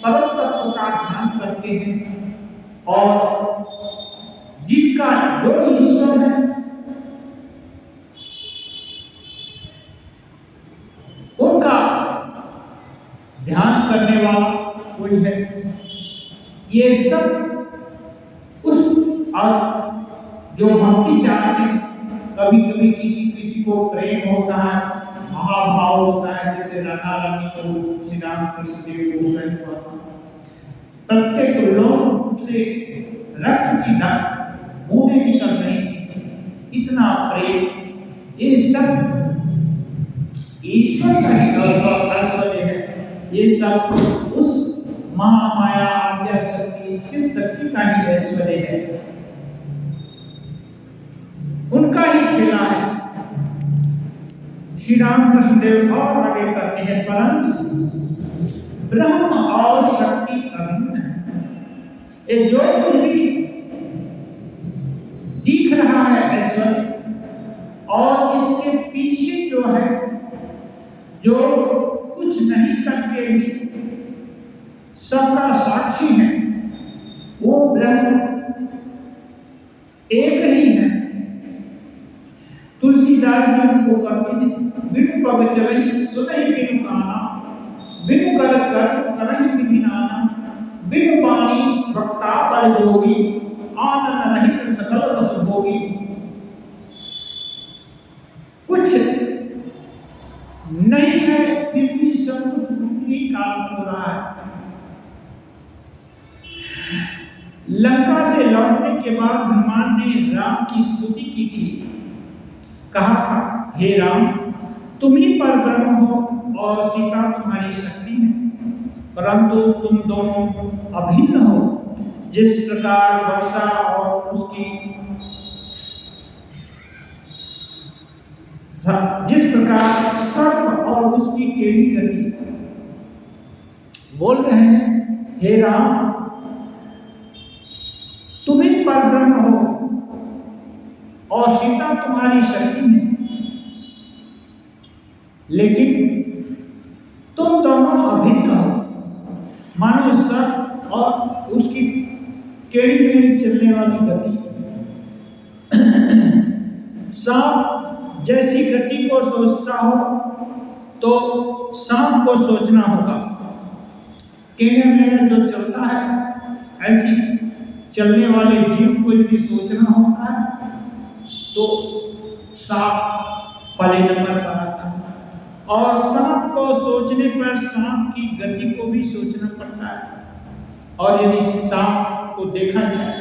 परम तत्व का ध्यान करते हैं, और जिनका जो ईश्वर है उनका ध्यान करने वाला कोई है। ये सब उस जो भक्ति चाहते हैं, कभी कभी किसी को प्रेम होता है, महाभाव होता है, जैसे राधा रानी को श्री राम कृष्ण देव को प्रेम हुआ था, प्रत्येक लोग से रक्त की बूंदें निकल रही थी, इतना प्रेम। ये सब ईश्वर का ही ऐश्वर्य है, ये सब उस महामाया आद्या शक्ति, चित शक्ति का ही ऐश्वर्य है, उनका ही खेला है। श्री राम कृष्ण देव और आगे कहते हैं, परंतु ब्रह्म और शक्ति अभिन्न है। ये जो कुछ भी दिख रहा है ऐश्वर्य, और इसके पीछे जो है, जो कुछ नहीं करके भी सबका साक्षी है, वो ब्रह्म एक ही है। तुलसीदास जी उनको कहते हैं, बिनु पग चलई सुनई बिनु काना, बिनु कर करहि विधि नाना, बिनु वाणी वक्ता बल जोगी, आनंद रहित सकल रस भोगी। कुछ नहीं है फिर भी सब कुछ उनके काल हो रहा है। लंका से लौटने के बाद हनुमान ने राम की स्तुति की थी, कहा था, हे राम तुम ही पर ब्रह्म हो और सीता तुम्हारी शक्ति है, परंतु तुम दोनों अभिन्न हो। जिस प्रकार वर्षा और उसकी जिस प्रकार सर्प और उसकी टेढ़ी गति, बोल रहे हैं, हे राम तुम ही पर ब्रह्म हो और सीता तुम्हारी शक्ति है, लेकिन तुम दोनों अभिन्न हो। मानो सर्प और उसकी टेढ़ी मेढ़ी चलने वाली गति, सांप जैसी गति को सोचता हो तो सांप को सोचना होगा, टेढ़े मेढ़े जो चलता है ऐसी चलने वाले जीव को यदि सोचना होता है तो सांप पहले नंबर पर आता है, और सांप को सोचने पर सांप की गति को भी सोचना पड़ता है। और यदि सांप को देखा जाए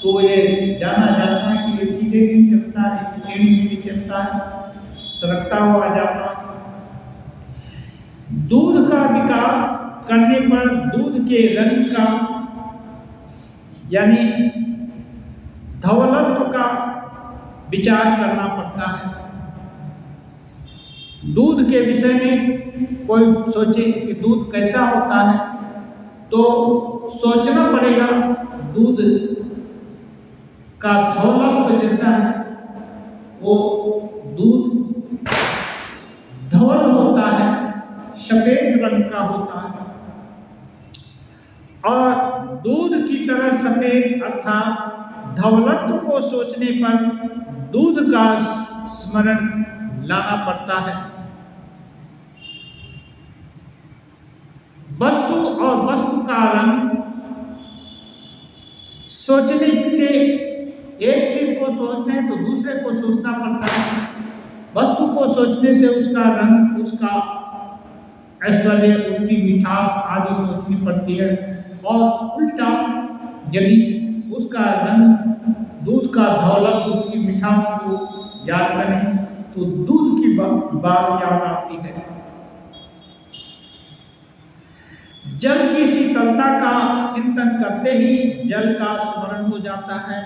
तो ये जाना जाता है कि ये सीधे नहीं चलता है, इसे टेढ़ी मेढ़ी चलता है, सरकता हुआ जाता है। दूध का विकार करने पर दूध के रंग का यानी धवलत्व का विचार करना पड़ता है। दूध के विषय में कोई सोचे कि दूध कैसा होता है, तो सोचना पड़ेगा दूध का धवलत्व जैसा है, वो दूध धवल होता है, सफेद रंग का होता है। और दूध की तरह सफेद अर्थात धवलत्व को सोचने पर दूध का स्मरण लाना पड़ता है। वस्तु और वस्तु का रंग सोचने से एक चीज को सोचते हैं तो दूसरे को सोचना पड़ता है। वस्तु को सोचने से उसका रंग, उसका ऐश्वर्य, उसकी मिठास आदि सोचनी पड़ती है, और उल्टा यदि उसका रंग, दूध का धौलत, उसकी मिठास को याद करें तो दूध की बात याद आती है। जल की शीतलता का चिंतन करते ही जल का स्मरण हो जाता है,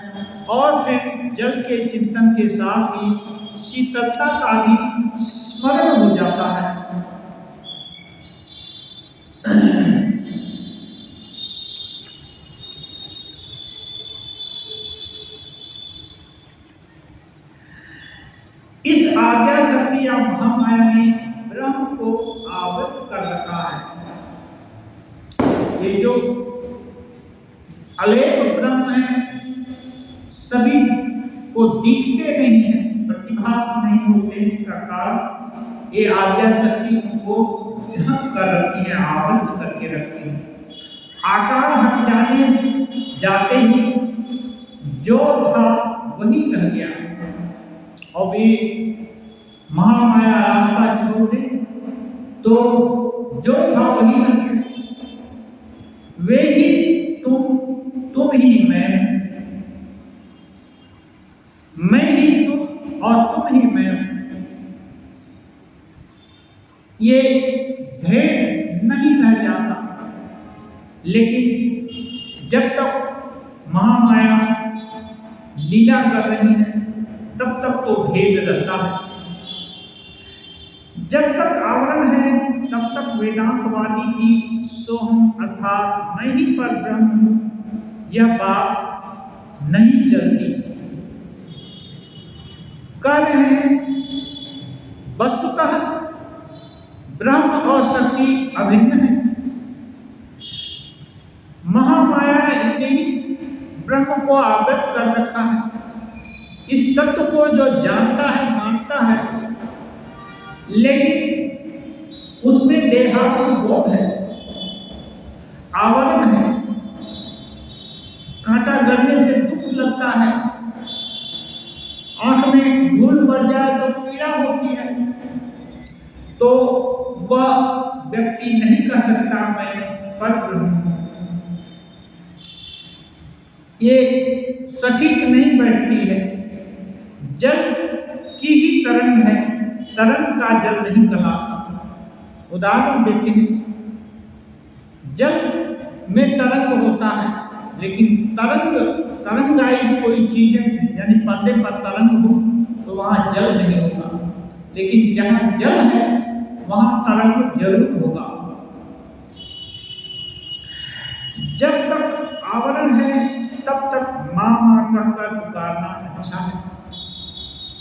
और फिर जल के चिंतन के साथ ही शीतलता का भी स्मरण हो जाता है। इस आज्ञा शक्ति या महामाया ने ब्रह्म को आवृत कर रखा है। ये जो अलेप ब्रह्म है, सभी को दिखते नहीं है, प्रतिभात नहीं होते, इसका कारण ये आज्ञा शक्ति उनको ढक कर रखी है, आवृत करके रखी है। आकार हट जाते ही जो था वही रह गया। और भी महामाया रास्ता छोड़ दे तो जो था वही रह गया। वे ही तुम ही मैं ही तुम और तुम ही मैं। ये भेद नहीं रह जाता, लेकिन जब तक महामाया लीला कर रही है तब तक तो भेद रहता है। जब तक आवरण है तब तक वेदांतवादी की सोहम अर्थात मैं ही पर ब्रह्म हूं यह बात नहीं चलती। कह रहे हैं वस्तुतः ब्रह्म और शक्ति अभिन्न है। महामाया ने ही ब्रह्म को आवृत कर रखा है। इस तत्व को जो जानता है, मानता है, लेकिन उसमें देहात्म बोध है, आवरण है, कांटा गड़ने से दुख लगता है, आंख में धूल पड़ जाए तो पीड़ा होती है, तो वह व्यक्ति नहीं कह सकता मैं परब्रह्म हूं। ये सटीक नहीं बैठती है। जल की ही तरंग है, तरंग का जल नहीं कहलाता। उदाहरण देते हैं, जल में तरंग होता है, लेकिन तरंगाई कोई चीज है, यानी पर्दे पर तरंग हो तो वहां जल नहीं होगा, लेकिन जहां जल है वहां तरंग जरूर होगा। जब तक आवरण है तब तक मां मां कहकर पुकारना अच्छा है।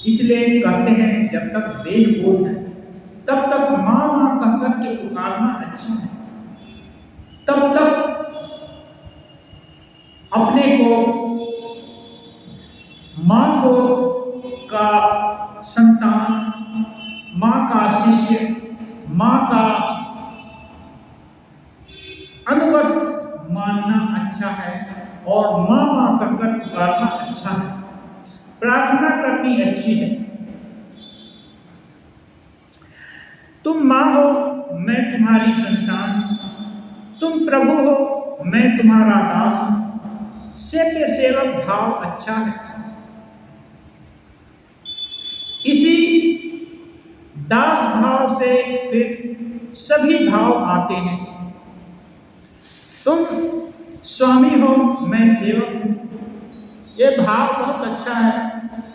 इसलिए कहते हैं जब तक देह बोध है तब तक मां मां कहकर के पुकारना अच्छा है। तब तक अपने को मां को का संतान, मां का शिष्य, मां का अनुगत मानना अच्छा है, और मां मां कहकर पुकारना अच्छा है। प्रार्थना करनी अच्छी है। तुम मां हो, मैं तुम्हारी संतान हूं, तुम प्रभु हो, मैं तुम्हारा दास हूं। सेव्य सेवक भाव अच्छा है। इसी दास भाव से फिर सभी भाव आते हैं। तुम स्वामी हो मैं सेवक हूँ। ये भाव बहुत अच्छा है।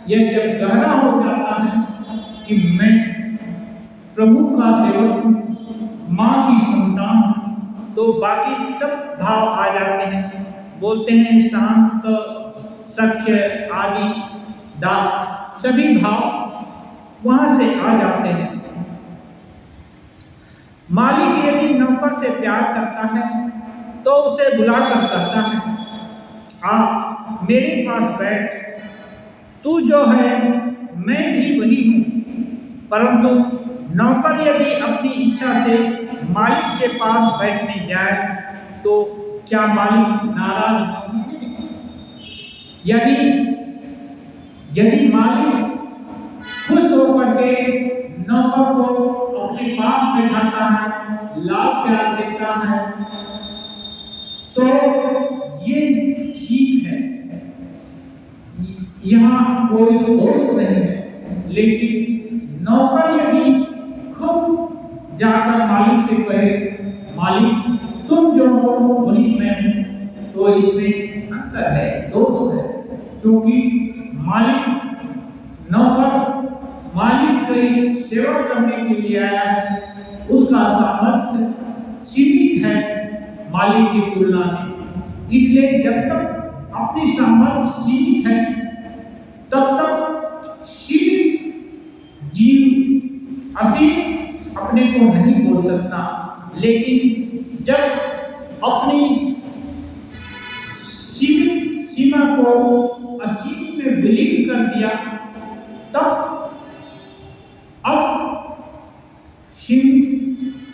यह जब गहरा हो जाता है कि मैं प्रभु का सेवक हूँ, माँ की संतान हूँ, तो बाकी सब भाव आ जाते हैं। बोलते हैं शांत, सख्य आदि दान, सभी भाव वहां से आ जाते हैं। मालिक यदि नौकर से प्यार करता है तो उसे बुलाकर कहता है, आ मेरे पास बैठ, तू जो है मैं भी वही हूँ। परंतु नौकर यदि अपनी इच्छा से मालिक के पास बैठने जाए तो क्या मालिक नाराज न होंगे? यदि मालिक खुश होकर के नौकर को अपने पास बैठाता है, लाभ प्यार देता है, तो ये ठीक है, यहाँ कोई दोष नहीं है। लेकिन नौकर यदि खुद जाकर मालिक से कहे, मालिक तुम जो हो वही मैं हूं, तो इसमें अंतर है, दोष है। क्योंकि मालिक की सेवा करने के लिए आया है, उसका सामर्थ्य सीमित है मालिक की तुलना में। इसलिए जब तक अपनी सामर्थ्य सीमित है तब तक सीमित जीव असीम अपने को नहीं बोल सकता। लेकिन जब अपनी सीमित सीमा को असीम में विलीन कर दिया, तब अब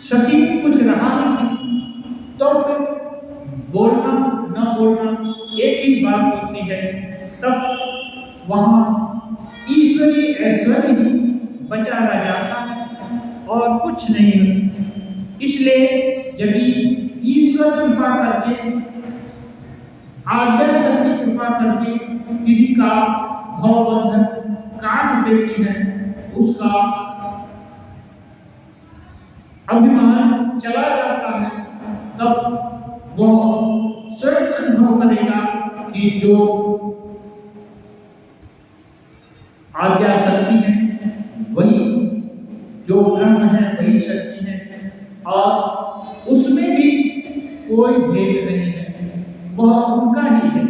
ससीम कुछ रहा ही नहीं, तो फिर बोलना न बोलना एक ही बात होती है। तब वहां ईश्वरीय ऐश्वर्य ही बचा रह जाता है और कुछ नहीं। इसलिए यदि ईश्वर कृपा करके, आज्ञा शक्ति कृपा करके किसी का भवबंधन काट देती है, उसका अभिमान चला जाता है, तब वह स्वयं अनुभव करेगा कि जो आज्ञा शक्ति है वही, जो ब्रह्म है वही शक्ति है, और उसमें भी कोई भेद नहीं है, वह उनका ही है।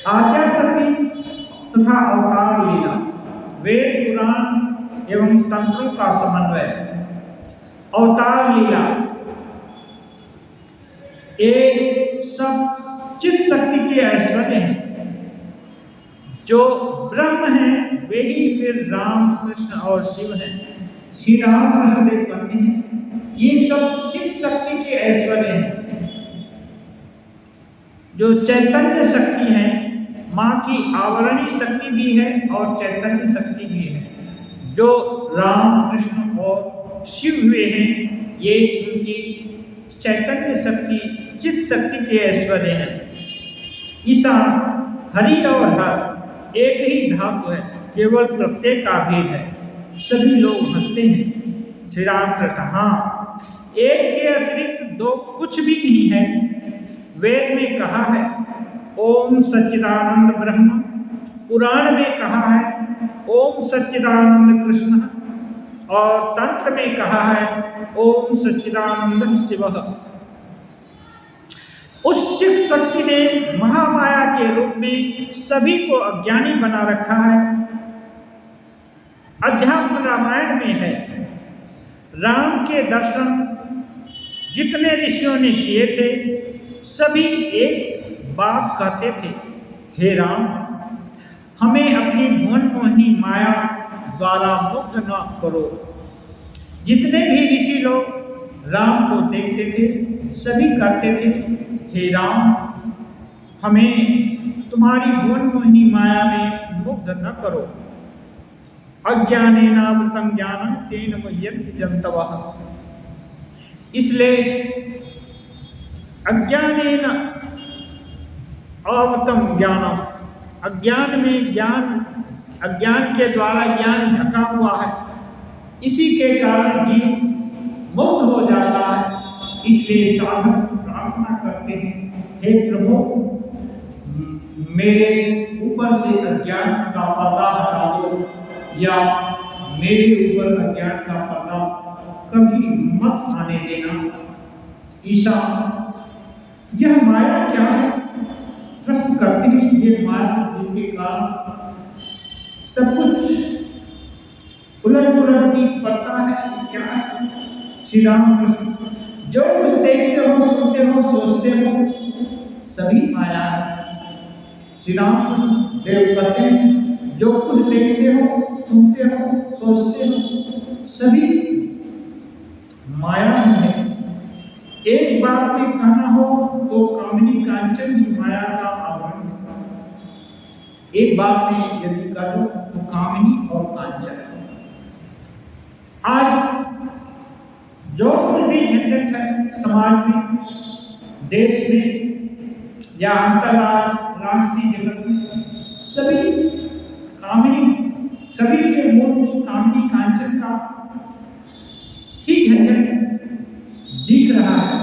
आज्ञा शक्ति तथा अवतार लीला, वेद पुराण एवं तंत्रों का समन्वय। अवतार लीला ये सब चित शक्ति के ऐश्वर्य हैं। जो ब्रह्म है वे ही फिर राम कृष्ण और शिव हैं। श्री राम कृष्ण देव कहते हैं ये सब चित शक्ति के ऐश्वर्य हैं। जो चैतन्य शक्ति है, माँ की आवरणी शक्ति भी है और चैतन्य शक्ति भी है। जो राम कृष्ण और शिव हुए हैं, ये उनकी चैतन्य शक्ति चित शक्ति के ऐश्वर्य हैं। ईशान, हरि और हर एक ही धातु है, केवल प्रत्यय का भेद है। सभी लोग हंसते हैं। श्री राम कृष्ण, हाँ, एक के अतिरिक्त दो कुछ भी नहीं है। वेद में कहा है ओम सच्चिदानंद ब्रह्म, पुराण में कहा है ओम सच्चिदानंद कृष्ण, और तंत्र में कहा है ओम सच्चिदानंद शिव। उस चित शक्ति ने महामाया के रूप में सभी को अज्ञानी बना रखा है। अध्यात्म रामायण में है, राम के दर्शन जितने ऋषियों ने किए थे सभी एक बात कहते थे, हे राम, हमें अपनी भुवन मोहिनी माया द्वारा मुक्त न करो। जितने भी ऋषि लोग राम को देखते थे सभी कहते थे, हे राम, हमें तुम्हारी भुवन मोहिनी माया में मुग्ध न करो। अज्ञानेनावृतं ज्ञानं तेन मुह्यन्ति जन्तवः। इसलिए अज्ञानेन आवृतं ज्ञानम, अज्ञान में ज्ञान, अज्ञान के द्वारा ज्ञान ढका हुआ है, इसी के कारण जीव मुक्त हो जाता है। इसलिए साधक प्रार्थना करते हैं, हे प्रभु मेरे ऊपर से अज्ञान का पर्दा हटा दो, या मेरे ऊपर अज्ञान का पर्दा कभी मत आने देना। ईसा यह माया क्या है? प्रश्न करते हैं, ये माया जिसके कारण सब कुछ उलट-पुलट पड़ता है, क्या है? श्री राम कृष्ण, जो कुछ देखते हो, सुनते हो, सोचते हो, सभी माया है। श्री राम कृष्ण देव कहते हैं, जो कुछ देखते हो, सुनते हो, सोचते हो, सभी माया है। एक बात में कहना हो तो कामिनी कांचन ही माया का आवरण है। एक बात में यदि कह दो तो कामिनी और कांचन। आज जो कुछ भी झंझट है समाज में, देश में या अंतरराष्ट्रीय जगत में, सभी कामिनी, सभी के मूल में कामिनी कांचन का ही झंझट दिख रहा है।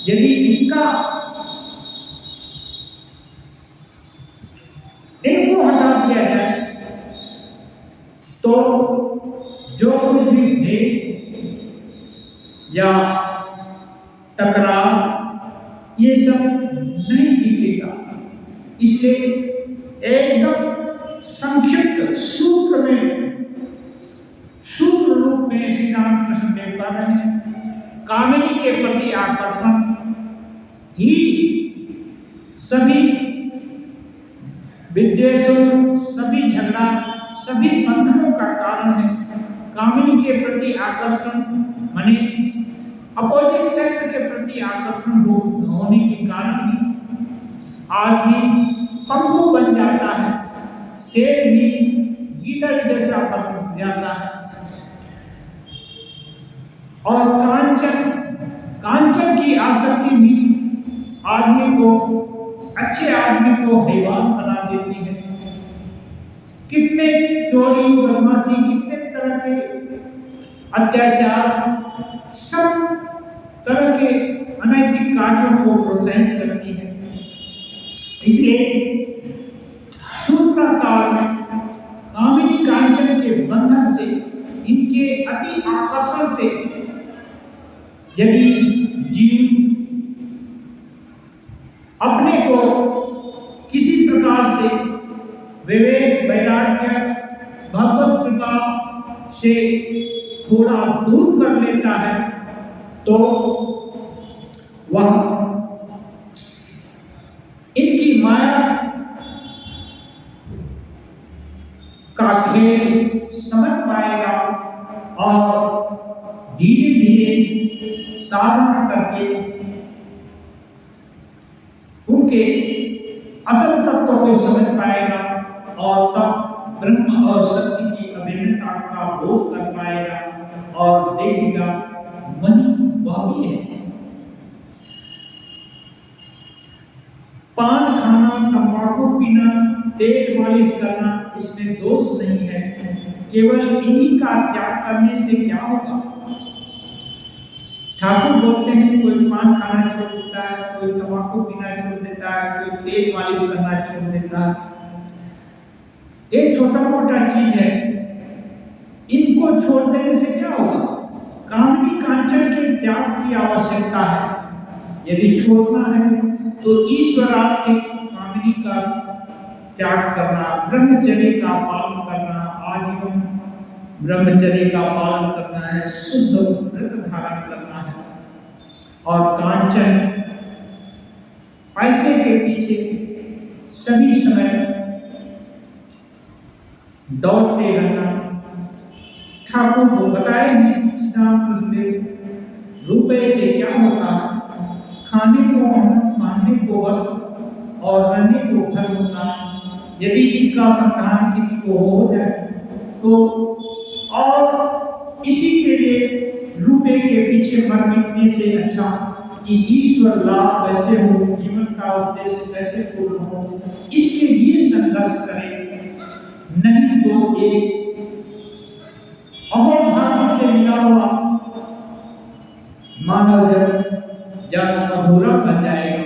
यदि इनको हटा दिया जाए तो जो कुछ भी भेद या टकराव ये सब नहीं दिखेगा। इसलिए एकदम संक्षिप्त सूत्र रूप में श्री रामकृष्ण देव कह रहे हैं, कामिनी के प्रति आकर्षण ही सभी विद्वेषों, सभी झगड़ा, सभी बंधनों का कारण है। कामिनी के प्रति आकर्षण माने अपोजिट सेक्स के प्रति आकर्षण होने के कारण ही आदमी पंगु बन जाता है, शेर भी गीदड़ जैसा बन जाता है। और कांचन की आसक्ति भी आदमी को, अच्छे आदमी को हैवान बना देती है। कितने चोरी, बदमाशी, कितने तरह के अत्याचार, सब तरह के अनैतिक कार्यों को प्रोत्साहित करती है। इसलिए सूत्रकार में कामिनी कांचन के बंधन से, इनके अति आकर्षण से यदि जीव अपने को किसी प्रकार से विवेक, वैराग्य, भगवत कृपा से थोड़ा दूर कर लेता है तो वह इनकी माया का खेल समझ पाएगा और धीरे धीरे साधना करके उनके असल तत्व को समझ पाएगा और तब ब्रह्म और सत्य की अभिन्नता का बोध कर पाएगा और देखेगा वही वह भी है। पान खाना, तंबाकू पीना, तेल मालिश करना, इसमें दोष नहीं है। केवल इन्हीं का त्याग करने से क्या होगा? ठाकुर बोलते हैं, कोई पान खाना छोड़ देता है, कोई तंबाकू पीना छोड़ देता है, कोई तेल मालिश करना छोड़ देता है। एक छोटा मोटा चीज है, इनको छोड़ देने से क्या होगा? कामिनी कांचन के त्याग की आवश्यकता है। यदि छोड़ना है तो ईश्वरार्थ के कामिनी का त्याग करना, ब्रह्मचर्य का पालन करना, आजीवन ब्रह्मचर्य का पालन करना है, शुद्ध व्रत धारण करना है। और कांचन पैसे के पीछे सभी समय दौड़ते रहना। ठाकुर को बताए हैं श्रीरामकृष्ण देव, रुपए से क्या होता है? खाने को अन्न, पहनने को वस्त्र और रहने को घर होता है। यदि इसका संतान किसी को हो जाए तो, और इसी के लिए रुपए के पीछे मर मिटने से अच्छा कि ईश्वर लाभ कैसे हो, जीवन का उद्देश्य कैसे पूर्ण हो, इसके लिए संघर्ष करें। नहीं तो एक अहोभाग्य से मिला हुआ मानव जन्म अधूरा बन जाएगा।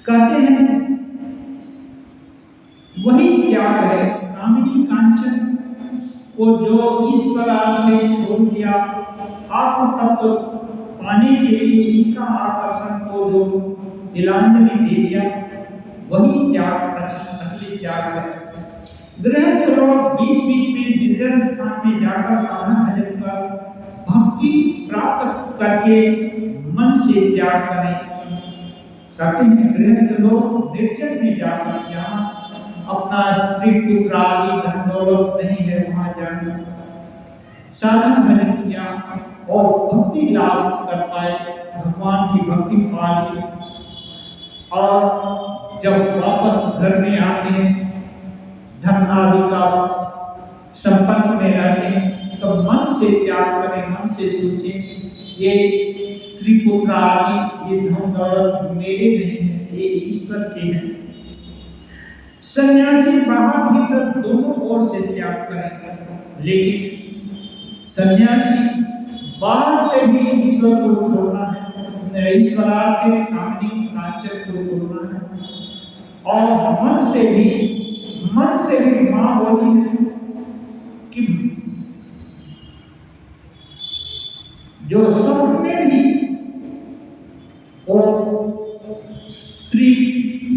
कहते हैं वही त्याग है कामिनी कांचन को जो ईश्वरार्थ से छोड़ दिया, आत्म तत्व पाने के लिए इनका आकर्षण को जो तिलांजलि दे दिया, वही त्याग असली त्याग है। गृहस्थ लोग बीच बीच में निर्जन स्थान में जाकर साधना भजन कर भक्ति प्राप्त करके मन से त्याग करें। कहते हैं गृहस्थ लोग निर्जन में जाकर, जहाँ अपना स्त्री पुत्र आदि धन दौलत नहीं है, वहां जाकर साधन भजन किया और भक्ति लाभ कर पाए, भगवान की भक्ति पा ली, और जब वापस घर में आते हैं, धन आदि का संपर्क में रहते हैं, तो मन से त्याग करें, मन से सोचें ये स्त्री पुत्र आदि, ये धन दौलत मेरे नहीं है, ये ईश्वर के हैं। सन्यासी बाहर भीतर दोनों ओर से त्याग करें, लेकिन सन्यासी बाहर से भी ईश्वर को छोड़ना है, ईश्वरार्थ के कामनी कांचन को छोड़ना है, और मन से भी मां बोली है कि जो सब में भी और स्त्री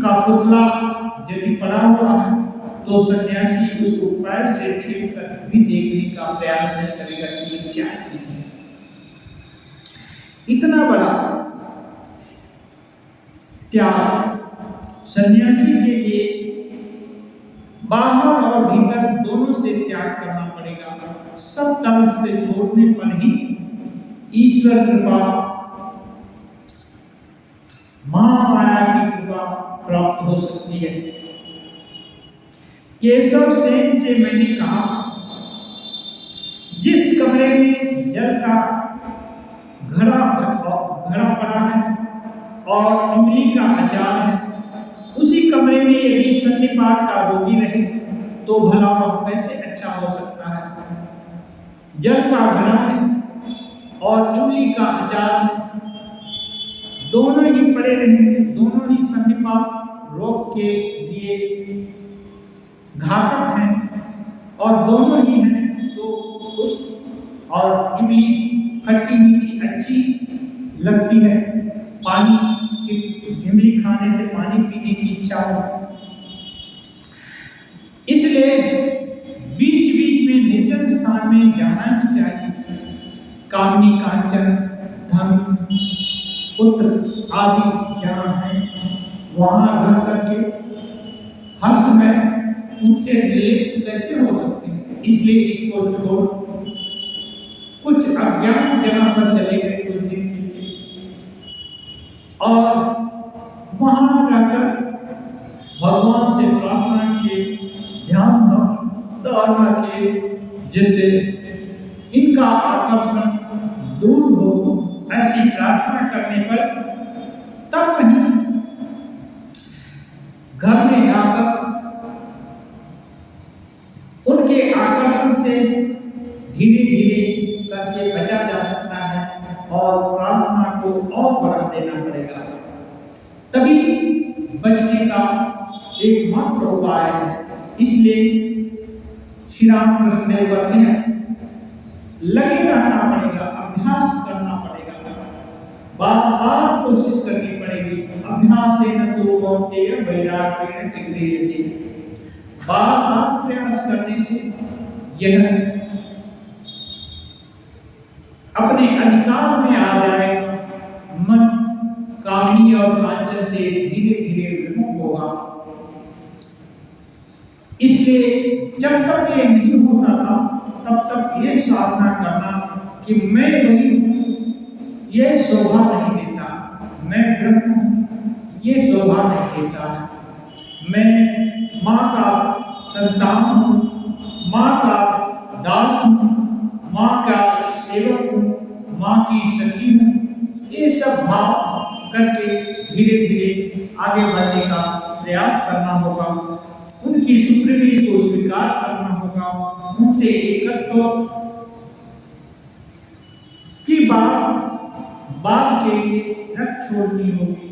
का पुतला यदि पड़ा हुआ है, तो सन्यासी उसको पैर से ठीक कर भी देखने का प्रयास नहीं करेगा कि ये क्या चीज है। इतना बड़ा त्याग सन्यासी के लिए बाहर और भीतर दोनों से त्याग करना पड़ेगा। सब तरफ से छोड़ने पर ही ईश्वर कृपा, महामाया की कृपा प्राप्त हो सकती है। केशव सेन से मैंने कहा, जिस कमरे में जल का घड़ा पड़ा है और इमली का अचार है, उसी कमरे में यदि सन्निपात का रोगी रहे तो भला वह कैसे अच्छा हो सकता है। जल का घड़ा है और इमली का अचार है, दोनों ही पड़े रहेंगे, दोनों ही सन्निपात रोग के लिए घातक हैं, और दोनों ही हैं तो उस और इमली खट्टी मीठी अच्छी लगती है, पानी इमली खाने से पानी पीने की इच्छा हो। इसलिए बीच बीच में निर्जन स्थान में जाना ही चाहिए। कामनी कांचन धन पुत्र आदि जहाँ है, वहां रह करके हर समय उनसे लिप्त कैसे हो सकते हैं। इसलिए इनको छोड़ कुछ अज्ञात जगह पर चले गए कुछ दिन के लिए, और वहां रहकर भगवान से प्रार्थना किए, ध्यान धारणा किए, जिससे इनका आकर्षण दूर हो। ऐसी प्रार्थना करने पर तब कहीं घर में आकर उनके आकर्षण से धीरे धीरे करके बचा जा सकता है, और प्रार्थना को और बढ़ा देना पड़ेगा, तभी बचने का एकमात्र उपाय है। इसलिए श्री रामकृष्ण देव कहते हैं, लगे रहना पड़ेगा, अभ्यास करना पड़ेगा, बार बार कोशिश करनी पड़ेगी। अभ्यास से न तो कौन्तेय वैराग्येण चिक्रियते, बार बार प्रयास करने से यह अपने अधिकार में आ जाएगा। मन कामनी और कांचन से धीरे धीरे विमुख होगा। इसलिए जब तक ये नहीं हो जाता, तब तक ये साधना करना कि मैं वही हूँ, ये शोभा नहीं देता। मैं ब्रह्म हूँ, ये शोभा नहीं देता है। मैं माँ का संतान हूँ, माँ का दास हूँ, माँ का सेवक हूँ, माँ की सखी हूँ। ये सब भाव करके धीरे धीरे आगे बढ़ने का प्रयास करना होगा। उनकी सुप्रीमेसी को स्वीकार करना होगा, उनसे एकत्व बाद के लिए रख छोड़नी होगी।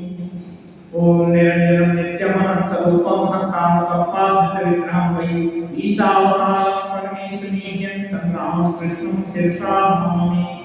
और निरंजनम नित्यम अनंत रूपम भक्तामृतपादचरित्रम वै ईशावतारम परमेशमीयं तं रामकृष्णं शीर्षा नमामि।